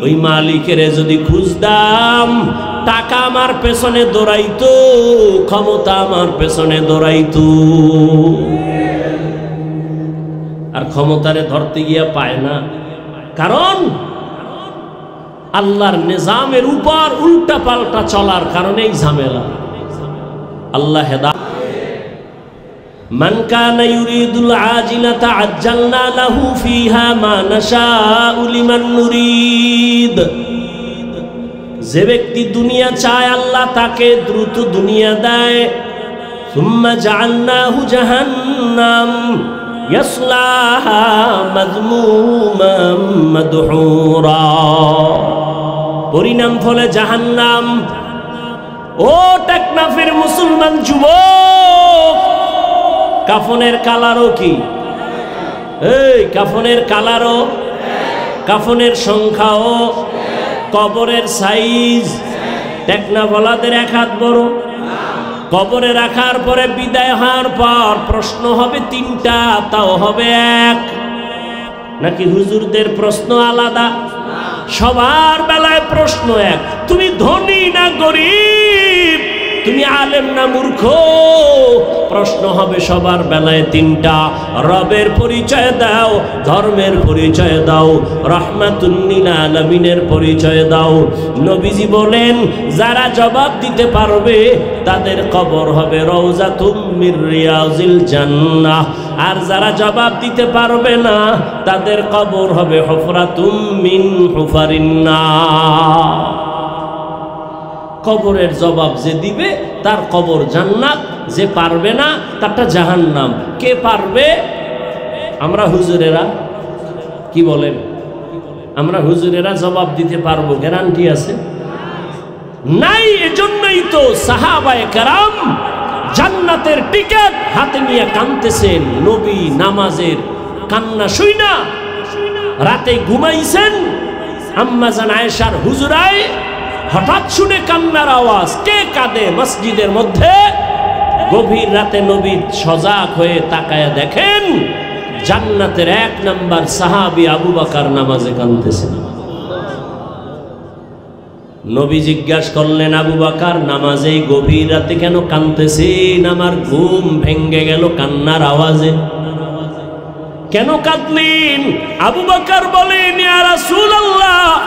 ওই মালিকের যদি খুঁজতাম, টাকা আমার পেছনে দৌড়াইতো, ক্ষমতা আমার পেছনে দৌড়াইতো। আর ক্ষমতারে ধরতে গিয়া পায় না, কারণ আল্লাহর নিজামের উপর উল্টা পাল্টা চলার কারণেই ঝামেলা। আল্লাহ হেদায়েত। মান কানা ইউরিদুল আজিলাতা আজ্জালনা লাহু ফিহা মা নাশাউ লিমান নুরিদ। যে ব্যক্তি দুনিয়া চায় আল্লাহ তাকে দ্রুত দুনিয়া দেয়। সুম্মা জাআলনাহু জাহান্নাম ইয়াসলাহা মাযমুমান মাদহুরা। পরিণাম ফলে জাহান্নাম। ও টেকনাফের মুসলমান যুবক, কাফনের কালারও কি? এই কাফনের কালারও, কাফনের সংখ্যাও, কবরের সাইজ। টেকনাফলাদের এক হাত বড়। কবরে রাখার পরে বিদায় হওয়ার পর প্রশ্ন হবে তিনটা, তাও হবে এক। নাকি হুজুরদের প্রশ্ন আলাদা? সবার বেলায় প্রশ্ন এক। তুমি ধনী না গরিব, তুমি আলেম না মূর্খ, প্রশ্ন হবে সবার বেলায় তিনটা। রবের পরিচয় দাও, ধর্মের পরিচয় দাও, রাহমাতুল লিল আলামিনের পরিচয় দাও। নবীজি বলেন যারা জবাব দিতে পারবে তাদের কবর হবে রওজাতুম মির রিয়াজিল জান্নাহ, আর যারা জবাব দিতে পারবে না তাদের কবর হবে হুফরাতুম মিন হুফারিন নার। কবরের জবাব যে দিবে তার কবর জান্নাত, যে পারবে না তারটা জাহান্নাম। কে পারবে? আমরা হুজুরেরা। কি বলেন? আমরা হুজুরেরা জবাব দিতে পারবো? গ্যারান্টি আছে? নাই। এজন্যই তো সাহাবায়ে কেরাম জান্নাতের টিকিট হাতে নিয়ে কাঁদতেছেন। নবী নামাজের কান্না শুইনা রাতে ঘুমাইছেন। আম্মা জান আয়েশার হুজুরায় হঠাৎ শুনে কান্নার আওয়াজ। কে কাঁদে মসজিদের মধ্যে? গভীর রাতে নবী সজাগ হয়ে তাকায়া দেখেন জান্নাতের এক নাম্বার সাহাবী আবু বকর নামাজে কাঁদতেছেন। নবী জিজ্ঞাসা করলেন, আবু বকর নামাজে গভীর রাতে কেন কাঁদতেছেন? আমার ঘুম ভেঙে গেল কান্নার আওয়াজে। কেন কাঁদলেন? আবু বকর বলেন, ইয়া রাসূলুল্লাহ,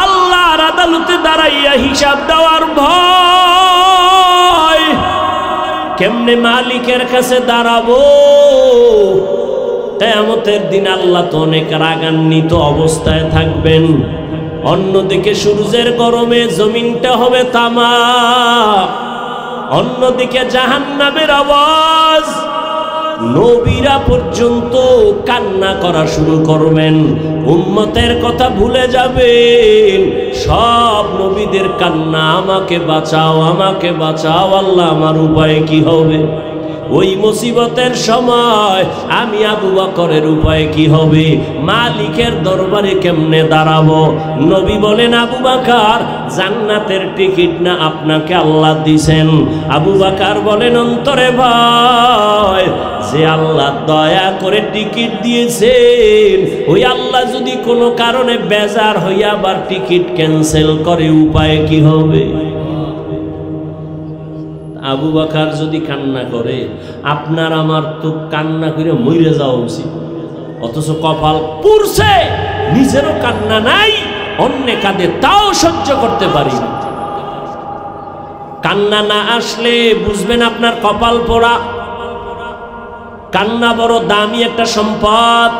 আল্লাহর আদালতে দাঁড়াইয়া হিসাব দেওয়ার ভয়। কেমনে মালিকের কাছে দাঁড়াবো? কিয়ামতের দিন আল্লাহ তো অনেক রাগান্বিত অবস্থায় থাকবেন। অন্যদিকে সূর্যের গরমে জমিনটা হবে তামা, অন্যদিকে জাহান্নামের আওয়াজ। নবীরা পর্যন্ত কান্না করা শুরু করবেন, উম্মতের কথা ভুলে যাবেন। সব নবীদের কান্না, আমাকে বাঁচাও, আমাকে বাঁচাও আল্লাহ, আমার উপায় কি হবে? ওই মুসিবতের সময় আমি আবু বকরের উপায় কি হবে? মালিকের দরবারে কেমনে দাঁড়াবো? নবী বলেন, আবু বকর জান্নাতের টিকিট না আপনাকে আল্লাহ দিছেন। আবু বকর বলেন অন্তরে ভয়, যে আল্লাহ দয়া করে টিকিট দিয়েছেন ওই আল্লাহ যদি কোনো কারণে বেজার হইয়া আবার টিকিট ক্যান্সেল করে, উপায় কি হবে? আবু বকর যদি কান্না করে, আপনার আমার তো কান্না করে মরে যাওয়া উচিত। অথচ কপাল পুড়ছে, নিজেরও কান্না নাই, অন্য কাঁদে তাও সহ্য করতে পারি। কান্না না আসলে বুঝবেন আপনার কপাল পোড়া। কান্না বড় দামি একটা সম্পদ।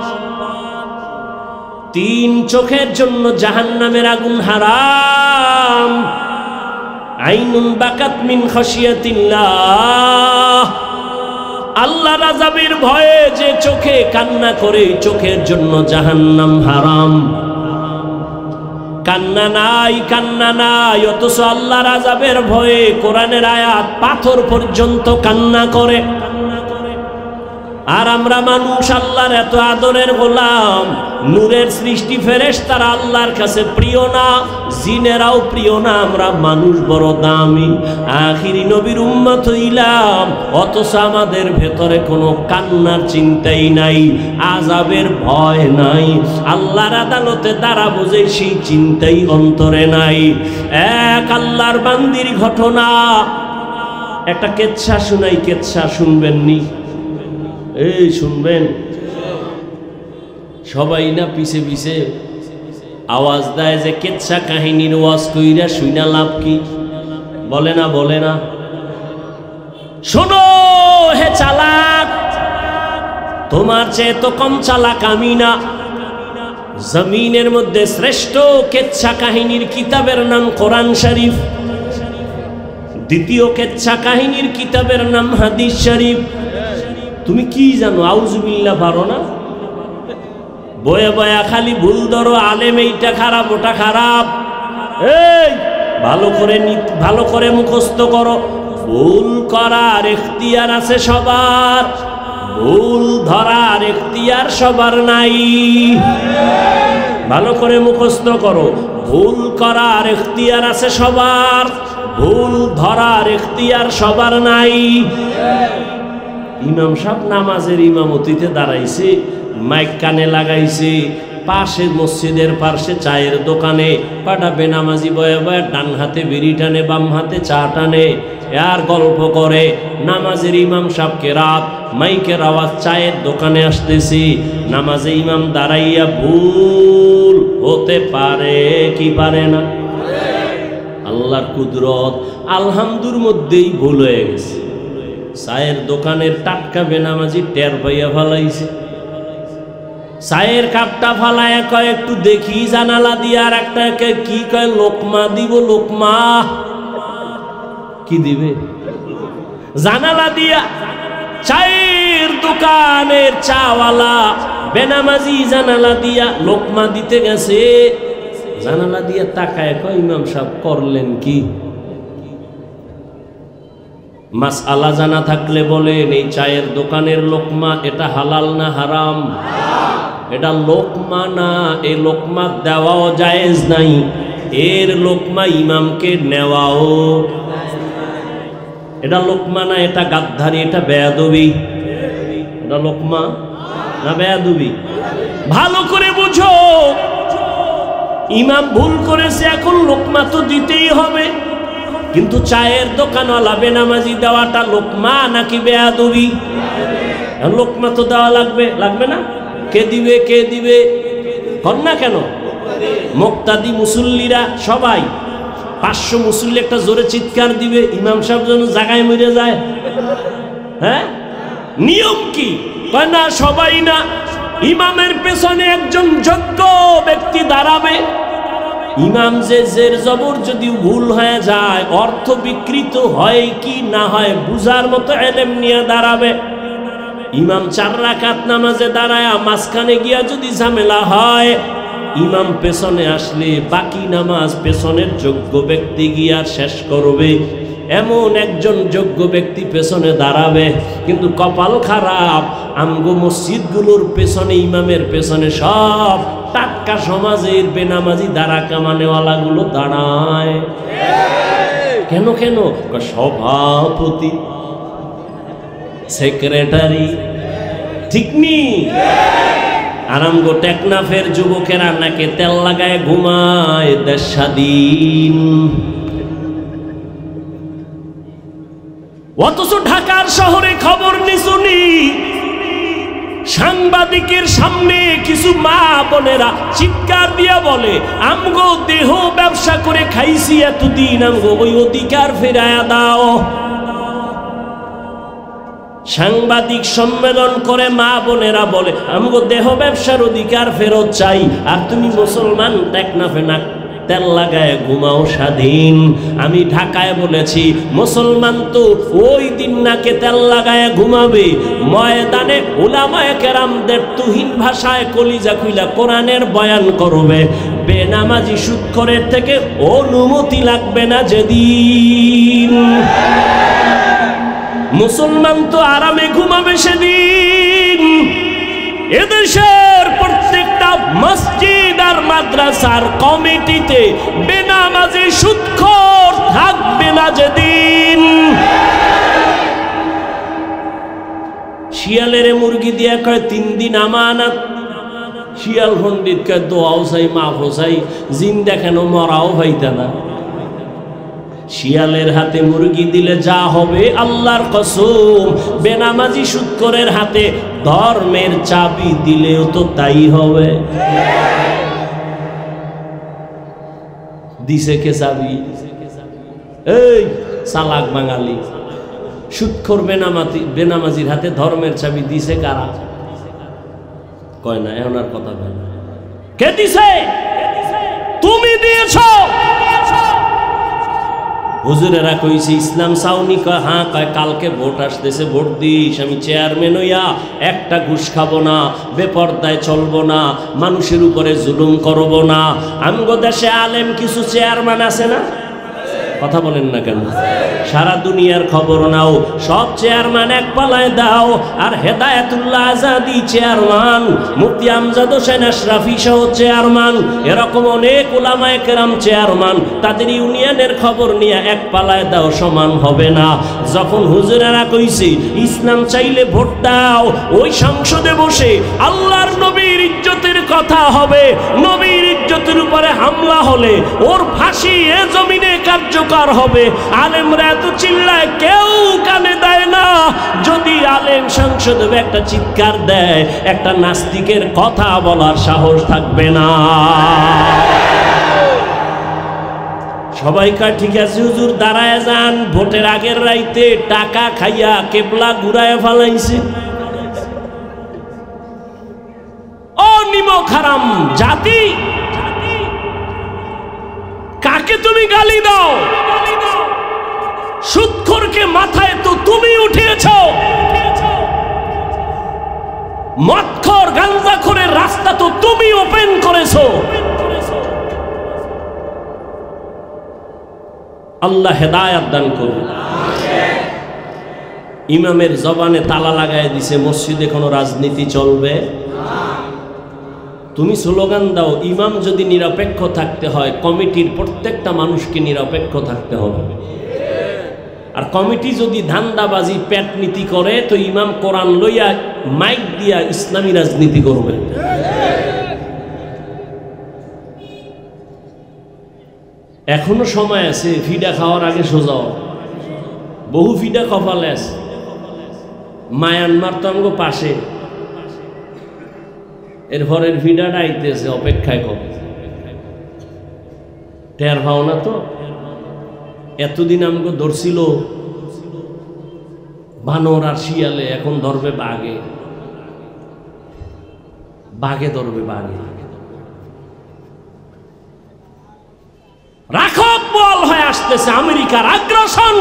তিন চোখের জন্য জাহান্নামের আগুন হারাম। আইনুন বাকাত মিন খাশিয়াতিল্লাহ, আল্লাহর আযাবের ভয়ে যে চোখে কান্না করে চোখের জন্য জাহান্নাম হারাম। কান্না নাই, অথচ আল্লাহর আযাবের ভয়ে কোরআনের আয়াত পাথর পর্যন্ত কান্না করে। আর আমরা মানুষ আল্লাহর এত আদরের গোলাম, নূরের সৃষ্টি ফেরেশতারা আল্লাহর কাছে প্রিয় না, জিনেরাও প্রিয় না, আমরা মানুষ বড় দামি, আখিরি নবীর উম্মত হইলাম, অথচ আমাদের ভেতরে কোনো কান্নার চিন্তাই নাই, আযাবের ভয় নাই, আল্লাহর আদালতে দাঁড়াবো যে সেই চিন্তাই অন্তরে নাই। এক আল্লাহর বান্দির ঘটনা, একটা কেচ্ছা শুনাই, কেচ্ছা শুনবেননি? এই শুনবেন সবাই না, পিছে পিছে আওয়াজ দেয় যে কেচ্ছা কাহিনীর ওয়াজ কইরা শুইনা লাভ কি? বলে না? শোনো হে চালাক, তোমার চেয়ে তো কম চালাক আমি না। জমিনের মধ্যে শ্রেষ্ঠ কেচ্ছা কাহিনীর কিতাবের নাম কোরআন শরীফ, দ্বিতীয় কেচ্ছা কাহিনীর কিতাবের নাম হাদিস শরীফ। তুমি কি জানো? আউযুবিল্লাহ পারো না? বয়া বয়া খালি ভুল ধরো, আলেম এইটা খারাপ ওটা খারাপ। এই ভালো করে মুখস্থ করো, ভুল করার ইখতিয়ার আছে সবার, ভুল ধরার ইখতিয়ার সবার নাই। ভালো করে মুখস্থ করো, ভুল করার ইখতিয়ার আছে সবার, ভুল ধরার ইখতিয়ার সবার নাই। ইমাম সাহেব নামাজের ইমামতিতে দাঁড়াইছে, মাইক কানে লাগাইছে, পাশে মসজিদের পাশে চায়ের দোকানে পাটা বেনামাজি বয়ে বয়ে ডান হাতে বিড়ি টানে, বাম হাতে চা টানে, আর গল্প করে। নামাজের ইমাম সাহেবকে রাত, মাইকের আওয়াজ চায়ের দোকানে আসতেছে, নামাজে ইমাম দাঁড়াইয়া ভুল হতে পারে কি পারে না? আল্লাহর কুদরত, আলহামদুর মধ্যেই ভুল হয়ে গেছে। চায়ের দোকানের টাটকা বেনামাজি টের পাইয়া ফালাইছে, চায়ের কাপটা ফালায় কয় একটু দেখি জানালা দিয়ে, আর একটা কি কয় লোকমা দিব, লোকমা কি দিবে? জানালা দিয়া। চায়ের দোকানের চাওয়ালা বেনামাজি জানালা দিয়া লোকমা দিতে গেছে, জানালা দিয়া তাকায় কয় ইমাম সাহেব করলেন কি? মাসআলা জানা থাকলে বলেন, এই চায়ের দোকানের লোকমা এটা হালাল না হারাম? এটা লোকমা না, এই লোকমা দেওয়াও জায়েজ নাই, এর লোকমা ইমামকে নেওয়াও। এটা লোকমা না, এটা গাদ্দারি, এটা বেয়াদবি। এটা লোকমা না বেয়াদবি? ভালো করে বুঝো, ইমাম ভুল করেছে, এখন লোকমা তো দিতেই হবে। কিন্তু চায়ের দোকানওয়ালা বেনামাজি দেওয়াটা লোকমা নাকি বেয়াদবি? লোকমা তো দেওয়া লাগবে না? কে দিবে কর না কেন? মুক্তাদি মুসল্লিরা সবাই 500 মুসল্লি একটা জোরে চিৎকার দিবে, ইমাম সাহেব যেন জায়গায় মরে যায়। হ্যাঁ, নিয়ম কি? কয় না সবাই না, ইমামের পেছনে একজন যোগ্য ব্যক্তি দাঁড়াবে। ইমাম যে জের জবর যদি ভুল হয়ে যায়, অর্থ বিকৃত হয় কি না হয় বুঝার মতো এলেম নিয়ে দাঁড়াবে। ইমাম 4 রাকাত নামাজে দাঁড়ায়, মাঝখানে গিয়া যদি ঝামেলা হয়, ইমাম পেছনে আসলে বাকি নামাজ পেছনের যোগ্য ব্যক্তি গিয়া শেষ করবে। এমন একজন যোগ্য ব্যক্তি পেছনে দাঁড়াবে। কিন্তু কপাল খারাপ, আমগো মসজিদগুলোর পেছনে, ইমামের পেছনে সব টাটকা সমাজের বেনামাজি দাঁড়া কামানেওয়ালা গুলো দাঁড়ায়। কেন? সভাপতি, সেক্রেটারি, ঠিক নি? আর আমগো টেকনাফের যুবকেরা নাকে তেল লাগায় ঘুমায়, দেশ স্বাধীন। অথচ ঢাকার শহরে খবর নিশুনি, সাংবাদিকের সামনে কিছু মা বোনেরা চিৎকার দিয়া বলে, আমগো দেহ ব্যবসা করে খাইছি এতদিন, আমগো ওই অধিকার ফেরায়া দাও। সাংবাদিক সম্মেলন করে মা বোনেরা বলে আমগো দেহ ব্যবসার অধিকার ফেরত চাই, আর তুমি মুসলমান টেকনাফে না তেল লাগায় ঘুমাও স্বাধীন। আমি ঢাকায় বলেছি মুসলমান তো ওই দিন নাকে তেল লাগায় ঘুমাবে ময়দানে উলামায়ে কেরামদের তুহিন ভাষায় কলিজা খুইলা কোরআনের বয়ান করবে, বেনামাজি সুদখোরের থেকে অনুমতি লাগবে না যেদিন। মুসলমান তো আরামে ঘুমাবে সেদিন। এদেশের প্রত্যেকটা মসজিদ আর মাদ্রাসার কমিটিতে বেনামাজি সুদখোর থাকবে না যেদিন। শিয়ালের মুরগি দিয়া কয় 3 দিন আমানত, শিয়াল পণ্ডিত কয় দোয়াও চাই মাফও চাই, জিন দেখানো মরাও হইতা না। শিয়ালের হাতে মুরগি দিলে যা হবে আল্লাহর কসম, বেনামাজি সুদখোরের হাতে ধর্মের চাবি দিলেও তো তাই হবে। দিছে কে চাবি? এই চালাক বাঙালি, সুদখোর বেনামাজির হাতে ধর্মের চাবি দিছে কারা? কয় না, এখন আর কথা বলে না। কে দিছে? তুমি দিয়েছো। হুজুরেরা কইছে ইসলাম চাওনি? কয় হ্যাঁ। কয় কালকে ভোট আসতেছে, ভোট দিস। আমি চেয়ারম্যান হইয়া একটা ঘুষ খাবো না, বেপরদায় চলবো না, মানুষের উপরে জুলুম করব না। আমগো দেশে আলেম কিছু চেয়ারম্যান আছে না? কথা বলেন না কেন? সারা দুনিয়ার খবর নাও, সব চেয়ারম্যান এক পালায় দাও। আর হেদায়েতুল্লাহ আজাদি চেয়ারম্যান, মুফতি আমজাদ হোসেন আশরাফি সহ চেয়ারম্যান, এরকম অনেক উলামায়ে কেরাম চেয়ারম্যান, তাদের ইউনিয়নের খবর নিয়ে এক পালায় দাও, সমান হবে না। যখন হুজুরেরা কইছে ইসলাম চাইলে ভোট দাও, ওই সংসদে বসে আল্লাহর নবীর ইজ্জতের কথা হবে, নবীর ইজ্জতের উপরে হামলা হলে ওর ফাঁসি এ জমিনে কার্যকর হবে। আলেমরা এত চিল্লায়, কেউ কানে দেয় না। যদি আলেম সংসদে একটা চিৎকার দেয়, একটা নাস্তিকের কথা বলার সাহস থাকবে না। সবাই কয় ঠিক আছে হুজুর দাঁড়ায় যান। ভোটের আগের রাইতে টাকা খাইয়া কেবলা ঘুরায় ফালাইছে। ও নিমক হারাম জাতি, কাকে তুমি গালি দাও? সুদখোরকে মাথায় তো তুমি উঠিয়েছ। মদখোর গাঞ্জাখোরের রাস্তা তো তুমি ওপেন করেছো। আল্লাহ হেদায়েত দান করুন। ইমামের জবানে তালা লাগায় দিছে, মসজিদে কোনো রাজনীতি চলবে। তুমি স্লোগান দাও, ইমাম যদি নিরপেক্ষ থাকতে হয়, কমিটির প্রত্যেকটা মানুষকে নিরপেক্ষ থাকতে হবে। আর কমিটি যদি ধান্দাবাজি পেট নীতি করে, তো ইমাম কোরআন লইয়া মাইক দিয়া ইসলামী রাজনীতি করবে। এখনো সময় আছে, ফিডা খাওয়ার আগে সোজা। বহু ফিডা কপালে আছে। মায়ানমার তো আমগো পাশে, এরপরের ফিডাটা আইতেছে, অপেক্ষায় কবে টের পাও না তো? এতদিন আমগো ধরছিল বানর আর শিয়ালে, এখন ধরবে বাঘে। বাঘে ধরবে, বাঘে। রাখক বল হয়ে আসতেছে আমেরিকার আগ্রাসন।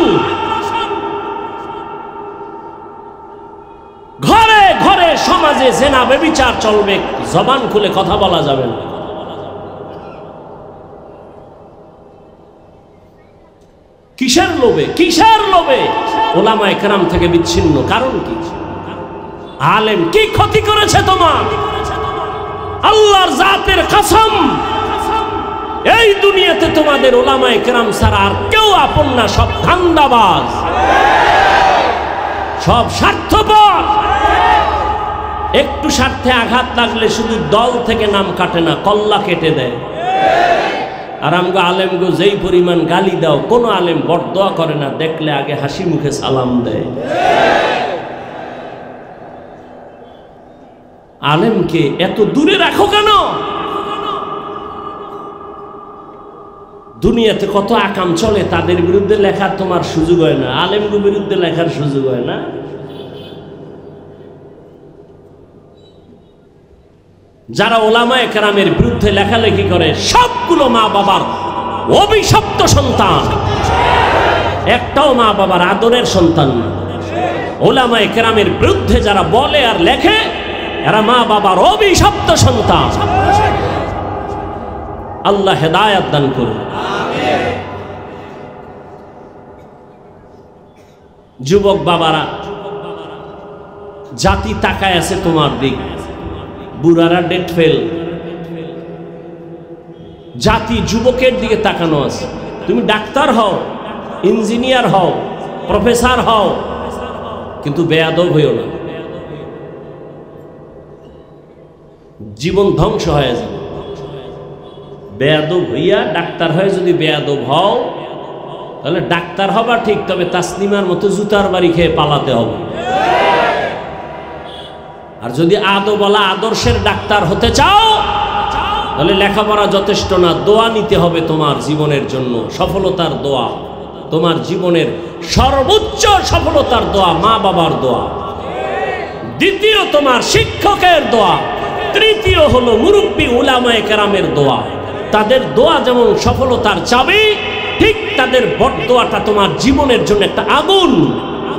ঘরে ঘরে সমাজে জেনা ব্যভিচার চলবে, জবান খুলে কথা বলা যাবে না। কিসের লোভে? কিসের লোভে উলামায়ে কেরাম থেকে বিচ্ছিন্ন? কারণ কি? আলেম কি ক্ষতি করেছে তোমার? আল্লাহর জাতের কসম, এই দুনিয়াতে তোমাদের উলামায়ে কেরাম ছাড়া আর কেউ আপন না। সব ধান্দাবাজ, সব স্বার্থপর। একটু স্বার্থে আঘাত লাগলে শুধু দল থেকে নাম কাটে না, কল্লা কেটে দেয়। আর আমগো আলেমগো যেই পরিমাণ গালি দাও, কোনো আলেম বরদোয়া করে না, দেখলে আগে হাসি মুখে সালাম দেয়। আলেমকে এত দূরে রাখো কেন? দুনিয়াতে কত আকাম চলে, তাদের বিরুদ্ধে লেখার তোমার সুযোগ হয় না। আলেমগুলোর বিরুদ্ধে লেখার সুযোগ হয় না। যারা ওলামায়ে কেরামের বিরুদ্ধে লেখালেখি করে সবগুলো মা বাবার অভিশপ্ত সন্তান, একটাও মা বাবার আদরের সন্তান না। ওলামায়ে কেরামের বিরুদ্ধে যারা বলে আর লেখে এরা মা বাবার অভিশপ্ত সন্তান। আল্লাহ হেদায়েত দান করুন। যুবক বাবারা, জাতি তাকায় আছে তোমার দিক, বুড়ারা ডেট ফেল, জাতি যুবকের দিকে তাকানো আছে। তুমি ডাক্তার হও, ইঞ্জিনিয়ার হও, প্রফেসর হও, কিন্তু বেয়াদব হইও না, জীবন ধ্বংস হয়ে যাবে। বেয়াদব হইয়া ডাক্তার হয়ে যদি বেয়াদব হও তাহলে ডাক্তার হবা ঠিক, তবে তাসলিমার মতো জুতার বাড়ি খেয়ে পালাতে হবে। আর যদি আদবওয়ালা আদর্শের ডাক্তার হতে চাও তাহলে লেখাপড়া যথেষ্ট না, দোয়া নিতে হবে তোমার জীবনের জন্য, সফলতার দোয়া। তোমার জীবনের সর্বোচ্চ সফলতার দোয়া মা বাবার দোয়া, দ্বিতীয় তোমার শিক্ষকের দোয়া, তৃতীয় হলো মুরব্বী উলামায়ে কেরামের দোয়া। তাদের দোয়া যেমন সফলতার চাবি, ঠিক তাদের বরদোয়াটা তোমার জীবনের জন্য একটা আগুন।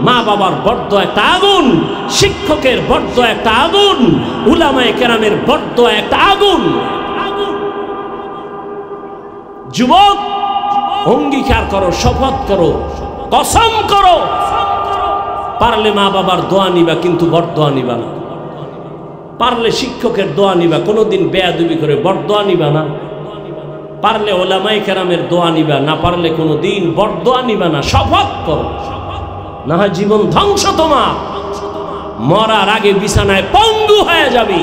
মা বাবার বরদোয়া একটা আগুন, শিক্ষকের বরদোয়া একটা আগুন, উলামায়ে কেরামের বরদোয়া একটা আগুন। যুবক, অঙ্গীকার করো, শপথ করো, কসম করো, পারলে মা বাবার দোয়া নিবা কিন্তু বরদোয়া নিবা না। পারলে শিক্ষকের দোয়া নিবা, কোনোদিন বেয়াদবি করে বরদোয়া নিবা না। পারলে ওলামায়ে কেরামের দোয়া নিবা, না পারলে কোনোদিন বরদোয়া নিবা না। শপথ করো, না হয় জীবন ধ্বংস তোমার। মরার আগে বিছানায় পঙ্গু হয়ে যাবি,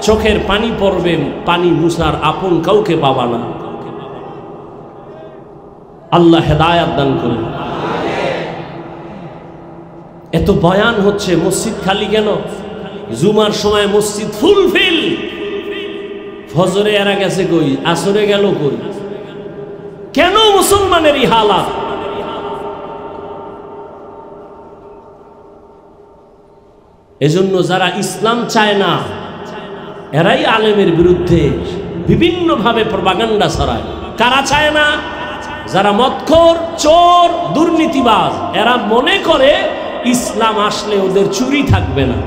চোখের পানি পড়বে, পানি মুছার আপন কাউকে পাবা না। আল্লাহ হেদায়েত দান করুন। এত বয়ান হচ্ছে, মসজিদ খালি কেন? জুমার সময় মসজিদ ফুলফিল, ফজরে এরা গেছে কই, আসরে গেল কই? কেন মুসলমানের এই হালাত? এজন্য যারা ইসলাম চায় না এরাই আলেমের বিরুদ্ধে বিভিন্নভাবে প্রপাগান্ডা ছড়ায়। কারা চায় না? যারা মদখোর, চোর, দুর্নীতিবাজ, এরা মনে করে ইসলাম আসলে ওদের চুরি থাকবে না,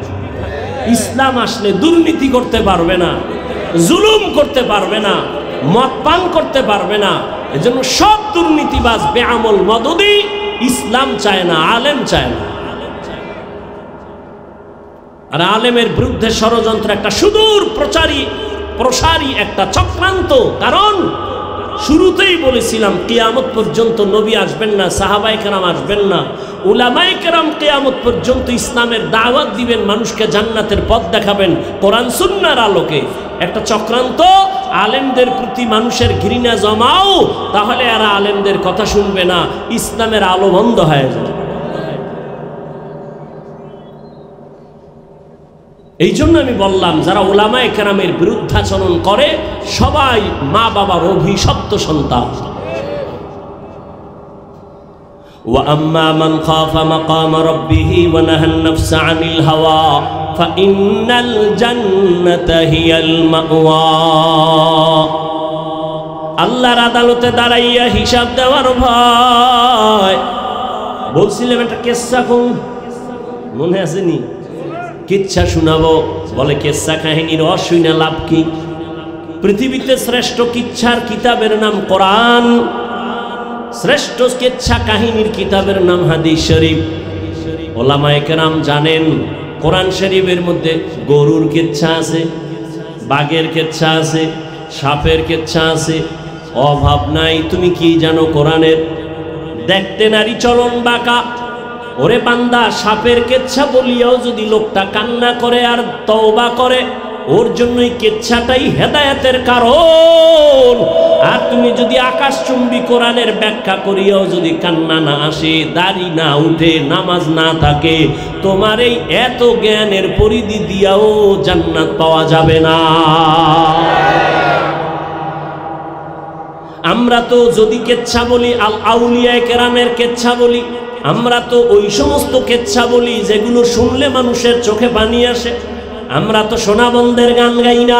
ইসলাম আসলে দুর্নীতি করতে পারবে না, জুলুম করতে পারবে না, মদ পান করতে পারবে না। এজন্য সব দুর্নীতিবাজ, বেআমল, মদদি ইসলাম চায় না, আলেম চায় না। আর আলেমের বিরুদ্ধে ষড়যন্ত্র একটা সুদূর প্রসারী একটা চক্রান্ত। কারণ শুরুতেই বলেছিলাম কিয়ামত পর্যন্ত নবী আসবেন না, সাহাবায়ে কেরাম আসবেন না, উলামায়ে কেরাম কিয়ামত পর্যন্ত ইসলামের দাওয়াত দিবেন, মানুষকে জান্নাতের পথ দেখাবেন কোরআন সুন্নাহর আলোকে। একটা চক্রান্ত, আলেমদের প্রতি মানুষের ঘৃণা জমাও, তাহলে এরা আলেমদের কথা শুনবে না, ইসলামের আলো বন্ধ হয়ে যাবে। এই জন্য আমি বললাম, যারা উলামায়ে কেরামের বিরুদ্ধাচরণ করে সবাই মা বাবার অভিশপ্ত সন্তান। وَأَمَّا مَنْ خَافَ مَقَامَ رَبِّهِ وَنَهَى النَّفْسَ عَنِ الْهَوَى فَإِنَّ الْجَنَّةَ هِيَ الْمَأْوَى। আল্লাহর আদালতে দাঁড়াইয়া হিসাব দেওয়ার ভয়। বলছিলাম একটা কিসসা, কোন মনে আসেনি? কিচ্ছা শোনাবো, বলে কিচ্ছা কাহিনীর অশুনা লাভ কি? পৃথিবীতে শ্রেষ্ঠ কিচ্ছার কিতাবের নাম কোরআন, শ্রেষ্ঠ কিচ্ছা কাহিনীর কিতাবের নাম হাদিস শরীফ। ওলামায়ে কেরাম জানেন কোরআন শরীফের মধ্যে গরুর কিচ্ছা আছে, বাঘের কিচ্ছা আছে, সাপের কিচ্ছা আছে। অভাব নাই। তুমি কি জানো কোরআনের? দেখতে নারী চলন বাঁকা, ওরে বান্দা, সাপের কেচ্ছা বলিয়াও যদি লোকটা কান্না করে আর তওবা করে, ওর জন্যই কেচ্ছাটাই হেদায়েতের কারণ। আর তুমি যদি আকাশচুম্বী কোরআনের ব্যাখ্যা করিয়াও যদি কান্না না আসে, দাড়ি না উঠে, নামাজ না থাকে, তোমার এই এত জ্ঞানের পরিধি দিয়াও জান্নাত পাওয়া যাবে না। আমরা তো যদি কেচ্ছা বলি, আল আউলিয়ায়ে কেরামের কেচ্ছা বলি, আমরা তো ওই সমস্ত কেচ্ছা বলি যেগুলো শুনলে মানুষের চোখে পানি আসে। আমরা তো সোনাবন্ধের গান গাই না,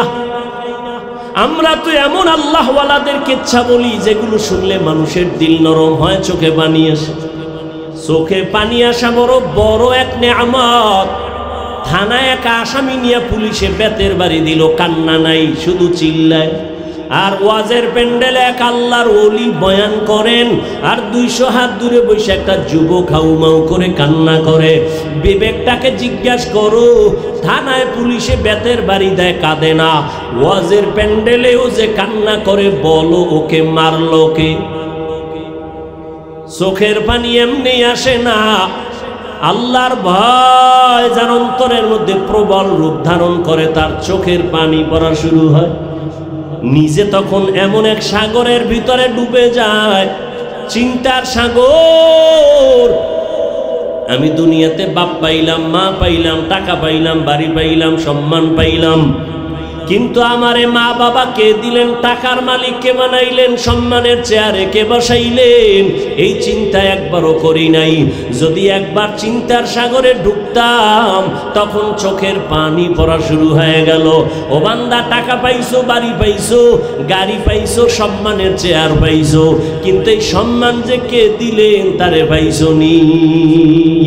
আমরা তো এমন আল্লাহওয়ালাদের কিচ্ছা বলি যেগুলো শুনলে মানুষের দিল নরম হয়, চোখে পানি আসে। চোখে পানি আসা বড় বড় এক নেয়ামত। থানায় এক আসামি নিয়ে পুলিশে বেতের বাড়ি দিল, কান্না নাই, শুধু চিল্লায়। আর ওয়াজের প্যান্ডেলে এক আল্লাহর ওলি বয়ান করেন, আর 200 হাত দূরে বসে একটা যুবক হাউমাউ করে কান্না করে। বিবেকটাকে জিজ্ঞাসা করো, থানায় পুলিশে বেতের বাড়ি দেয়, কাঁদে না, ওয়াজের প্যান্ডেলেও যে কান্না করে, বলো ওকে মারলো কে? চোখের পানি এমনি আসে না, আল্লাহর ভয় যার অন্তরের মধ্যে প্রবল রূপ ধারণ করে, তার চোখের পানি পড়া শুরু হয়। নিজে তখন এমন এক সাগরের ভিতরে ডুবে যায়, চিন্তার সাগর। আমি দুনিয়াতে বাপ পাইলাম, মা পাইলাম, টাকা পাইলাম, বাড়ি পাইলাম, সম্মান পাইলাম, কিন্তু আমারে মা বাবা কে দিলেন? টাকার মালিক কে বানাইলেন? সম্মানের চেয়ারে কে বসাইলেন? এই চিন্তা একবারও করি নাই। যদি একবার চিন্তার সাগরে ডুবতাম, তখন চোখের পানি পড়া শুরু হয়ে গেল। ও বান্দা, টাকা পাইছো, বাড়ি পাইছো, গাড়ি পাইছো, সম্মানের চেয়ার পাইছো, কিন্তু এই সম্মান যে কে দিলেন তারে পাইছো নি।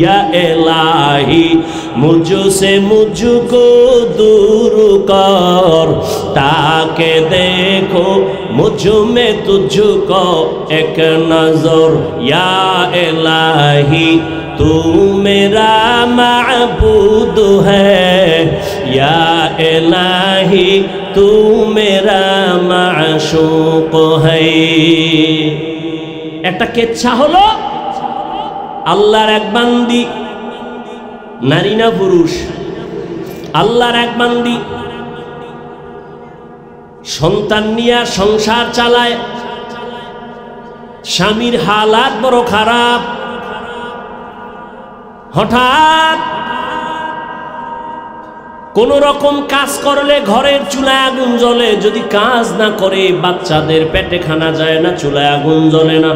ইয়া এলাহি মুঝসে মুঝকো দূর কর, তাকে দেখো মুঝ মে তুঝকো এক নজর। ইয়া এলাহি তু মেরা মাবুদ হ্যায়, ইয়া এলাহি তু মেরা মাশুক হ্যায়। একটা কেচ্ছা হলো, আল্লাহর এক বান্দি, নারী না পুরুষ, আল্লাহর এক বান্দি সন্তান নিয়ে সংসার চালায়। স্বামীর হালাত বড় খারাপ। হঠাৎ কোন রকম কাজ করলে ঘরের চুলায় আগুন জ্বলে, যদি কাজ না করে বাচ্চাদের পেটে খানা যায় না, চুলায় আগুন জ্বলে না।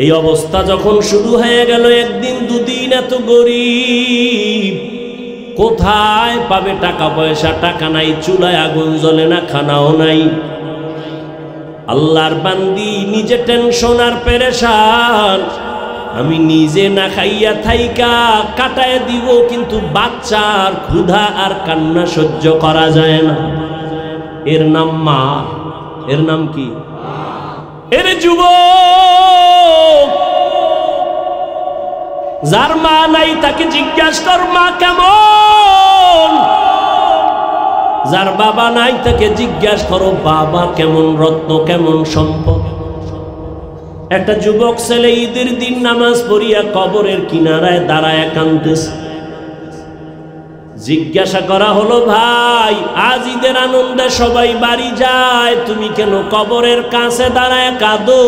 এই অবস্থা যখন শুরু হয়ে গেল, একদিন দুদিন, এত গরিব, কোথায় পাবে টাকা পয়সা? টাকা নাই, চুলায় আগুন জ্বলে না, খানাও নাই। আল্লাহর বান্দি নিজে টেনশন আর পেরেশান, আমি নিজে না খাইয়া থাইকা কাটায় দিব, কিন্তু বাচ্চার ক্ষুধা আর কান্না সহ্য করা যায় না। এর নাম মা। এর নাম কি? এর যুবক, যার মা নাই তাকে জিজ্ঞাসা কর মা কেমন। যার বাবা নাই তাকে জিজ্ঞাসা করো বাবা কেমন, রত্ন কেমন, সম্পদ। একটা যুবক ছেলে ঈদের দিন নামাজ পড়িয়া কবরের কিনারায় দাঁড়ায় কাঁদতেছে। জিজ্ঞাসা করা হলো, ভাই আজ ঈদের আনন্দে সবাই বাড়ি যায়, তুমি কেন কবরের কাছে দাঁড়ায় কাঁদো?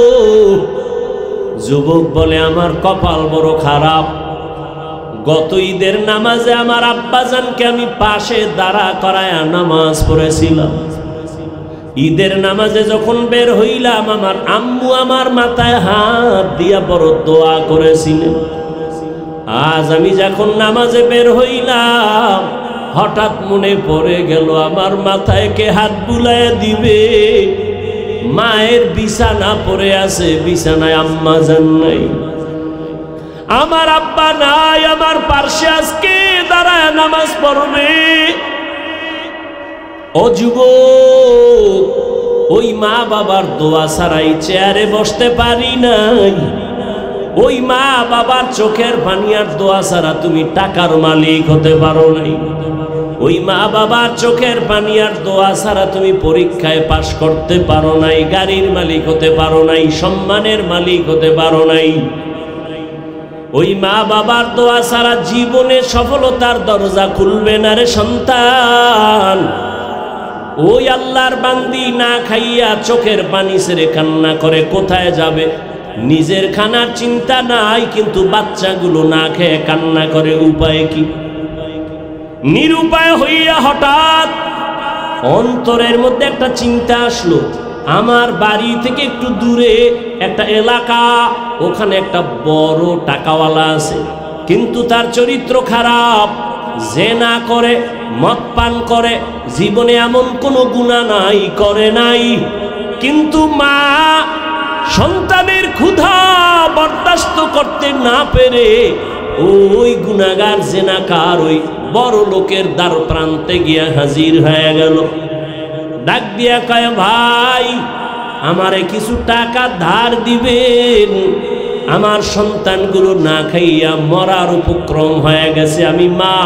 যুবক বলে, আমার কপাল বড় খারাপ। গত ঈদের নামাজে আমার আব্বাজানকে আমি পাশে দাঁড়া করায় নামাজ পড়েছিলাম। ঈদের নামাজে যখন বের হইলাম, আমার আম্মু আমার মাথায় হাত দিয়া বড় দোয়া করেছিলেন। আজ আমি যখন নামাজে বের হইলাম, হঠাৎ মনে পড়ে গেল আমার মাথায় কে হাত বুলায় দিবে। মায়ের বিছানা পড়ে আছে, বিছানায় আম্মা জান নাই, আমার আব্বা নাই, আমার পার্শ্বে আজকে দাঁড়ায় নামাজ পড়বে। ও যুবক, ওই মা বাবার দোয়া ছাড়াই চেয়ারে বসতে পারি নাই। ওই মা বাবার চোখের পানি আর দোয়া ছাড়া তুমি টাকার মালিক হতে পারো নাই। ওই মা বাবার চোখের পানি আর দোয়া ছাড়া তুমি পরীক্ষায় পাশ করতে পারো নাই, গাড়ির মালিক হতে পারো নাই, সম্মানের মালিক হতে পারো নাই। ওই মা বাবার দোয়া ছাড়া জীবনে সফলতার দরজা খুলবে না রে সন্তান। ওই আল্লাহর বান্দি না খাইয়া চোখের পানি ছেড়ে কান্না করে, কোথায় যাবে? নিজের খানার চিন্তা নাই, কিন্তু বাচ্চাগুলো না খেয়ে কান্না করে, উপায় কি? নিরুপায় হইয়া হঠাৎ অন্তরের মধ্যে একটা চিন্তা আসলো, আমার বাড়ি থেকে একটু দূরে একটা এলাকা, ওখানে একটা বড় টাকাওয়ালা আছে, কিন্তু তার চরিত্র খারাপ। জেনা করে, মদ পান করে, জীবনে এমন কোনো গুনাহ নাই, করে নাই। কিন্তু মা সন্তানের ক্ষুধা বরদাস্ত করতে না পেরে ওই গুনাহগার জেনাকার ওই বড় লোকের দ্বার প্রান্তে গিয়া হাজির হয়ে গেল। ডাক দিয়া কয়, ভাই আমারে কিছু টাকা ধার দিবেন, আমার সন্তানগুলো না খাইয়া মরার উপক্রম হয়ে গেছে, আমি মা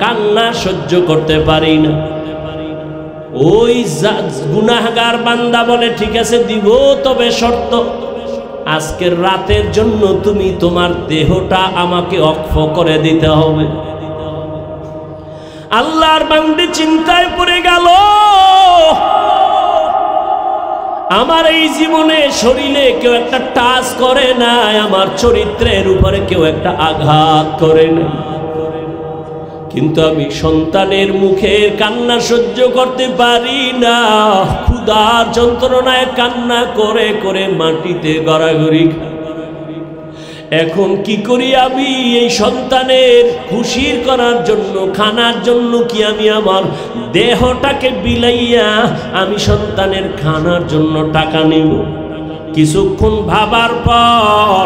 কান্না সহ্য করতে পারি না। ওই গুনাহগার বান্দা বলে, ঠিক আছে দিব, তবে শর্ত আজকের রাতের জন্য তুমি তোমার দেহটা আমাকে অক্ষ করে দিতে হবে। আল্লাহর বান্দি চিন্তায় পড়ে গেল, আমার এই জীবনে শরীরে কেউ একটা টাচ করে নাই, আমার চরিত্রের উপরে কেউ একটা আঘাত করে নাই, কিন্তু আমি সন্তানের মুখের কান্না সহ্য করতে পারি না। ক্ষুধার যন্ত্রণায় কান্না করে করে মাটিতে গড়াগড়ি খাই। এখন কি করি আমি? এই সন্তানের খুশির করার জন্য, খানার জন্য কি আমি আমার দেহটাকে বিলাইয়া আমি সন্তানের খানার জন্য টাকা নেব? কিছুক্ষণ ভাবার পর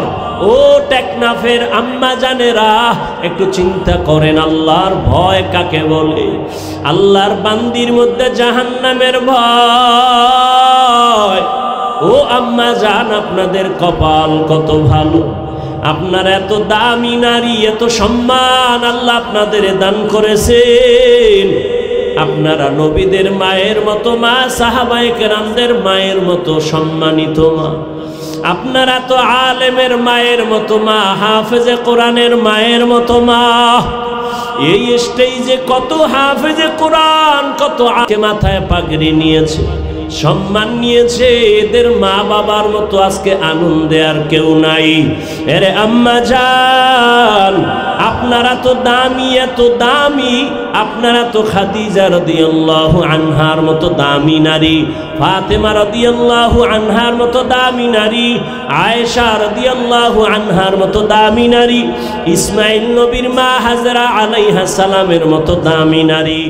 ও টেকনাফের আম্মা জানেরা একটু চিন্তা করেন, আল্লাহর ভয় কাকে বলে? আল্লাহর বান্দির মধ্যে জাহান্নামের ভয়। ও আম্মা জান, আপনাদের কপাল কত ভালো, আপনার এত দামি নারী, এত সম্মান আল্লাহ আপনাদের দান করেছেন। আপনারা নবীদের মায়ের মতো মা, সাহাবায়ে কেরামদের মায়ের মতো সম্মানিত মা, আপনারা তো আলেমের মায়ের মতো মা, হাফেজে কোরআনের মায়ের মতো মা। এই স্টেজে কত হাফেজে কোরআন, কত আকে মাথায় পাগড়ি নিয়েছে, সম্মান নিয়েছে, এদের মা বাবার মতো আজকে আনন্দে আর কেউ নাই। এরে আম্মা জান, আপনারা তো দামি, এত দামি, আপনারা তো খাদিজা রাদিয়াল্লাহু আনহার মতো দামি নারী, ফাতেমা রাদিয়াল্লাহু আনহার মতো দামি নারী, আয়েশা রাদিয়াল্লাহু আনহার মতো দামি নারী, ইসমাইল নবীর মা হাজরা আলাইহা সালামের মতো দামি নারী।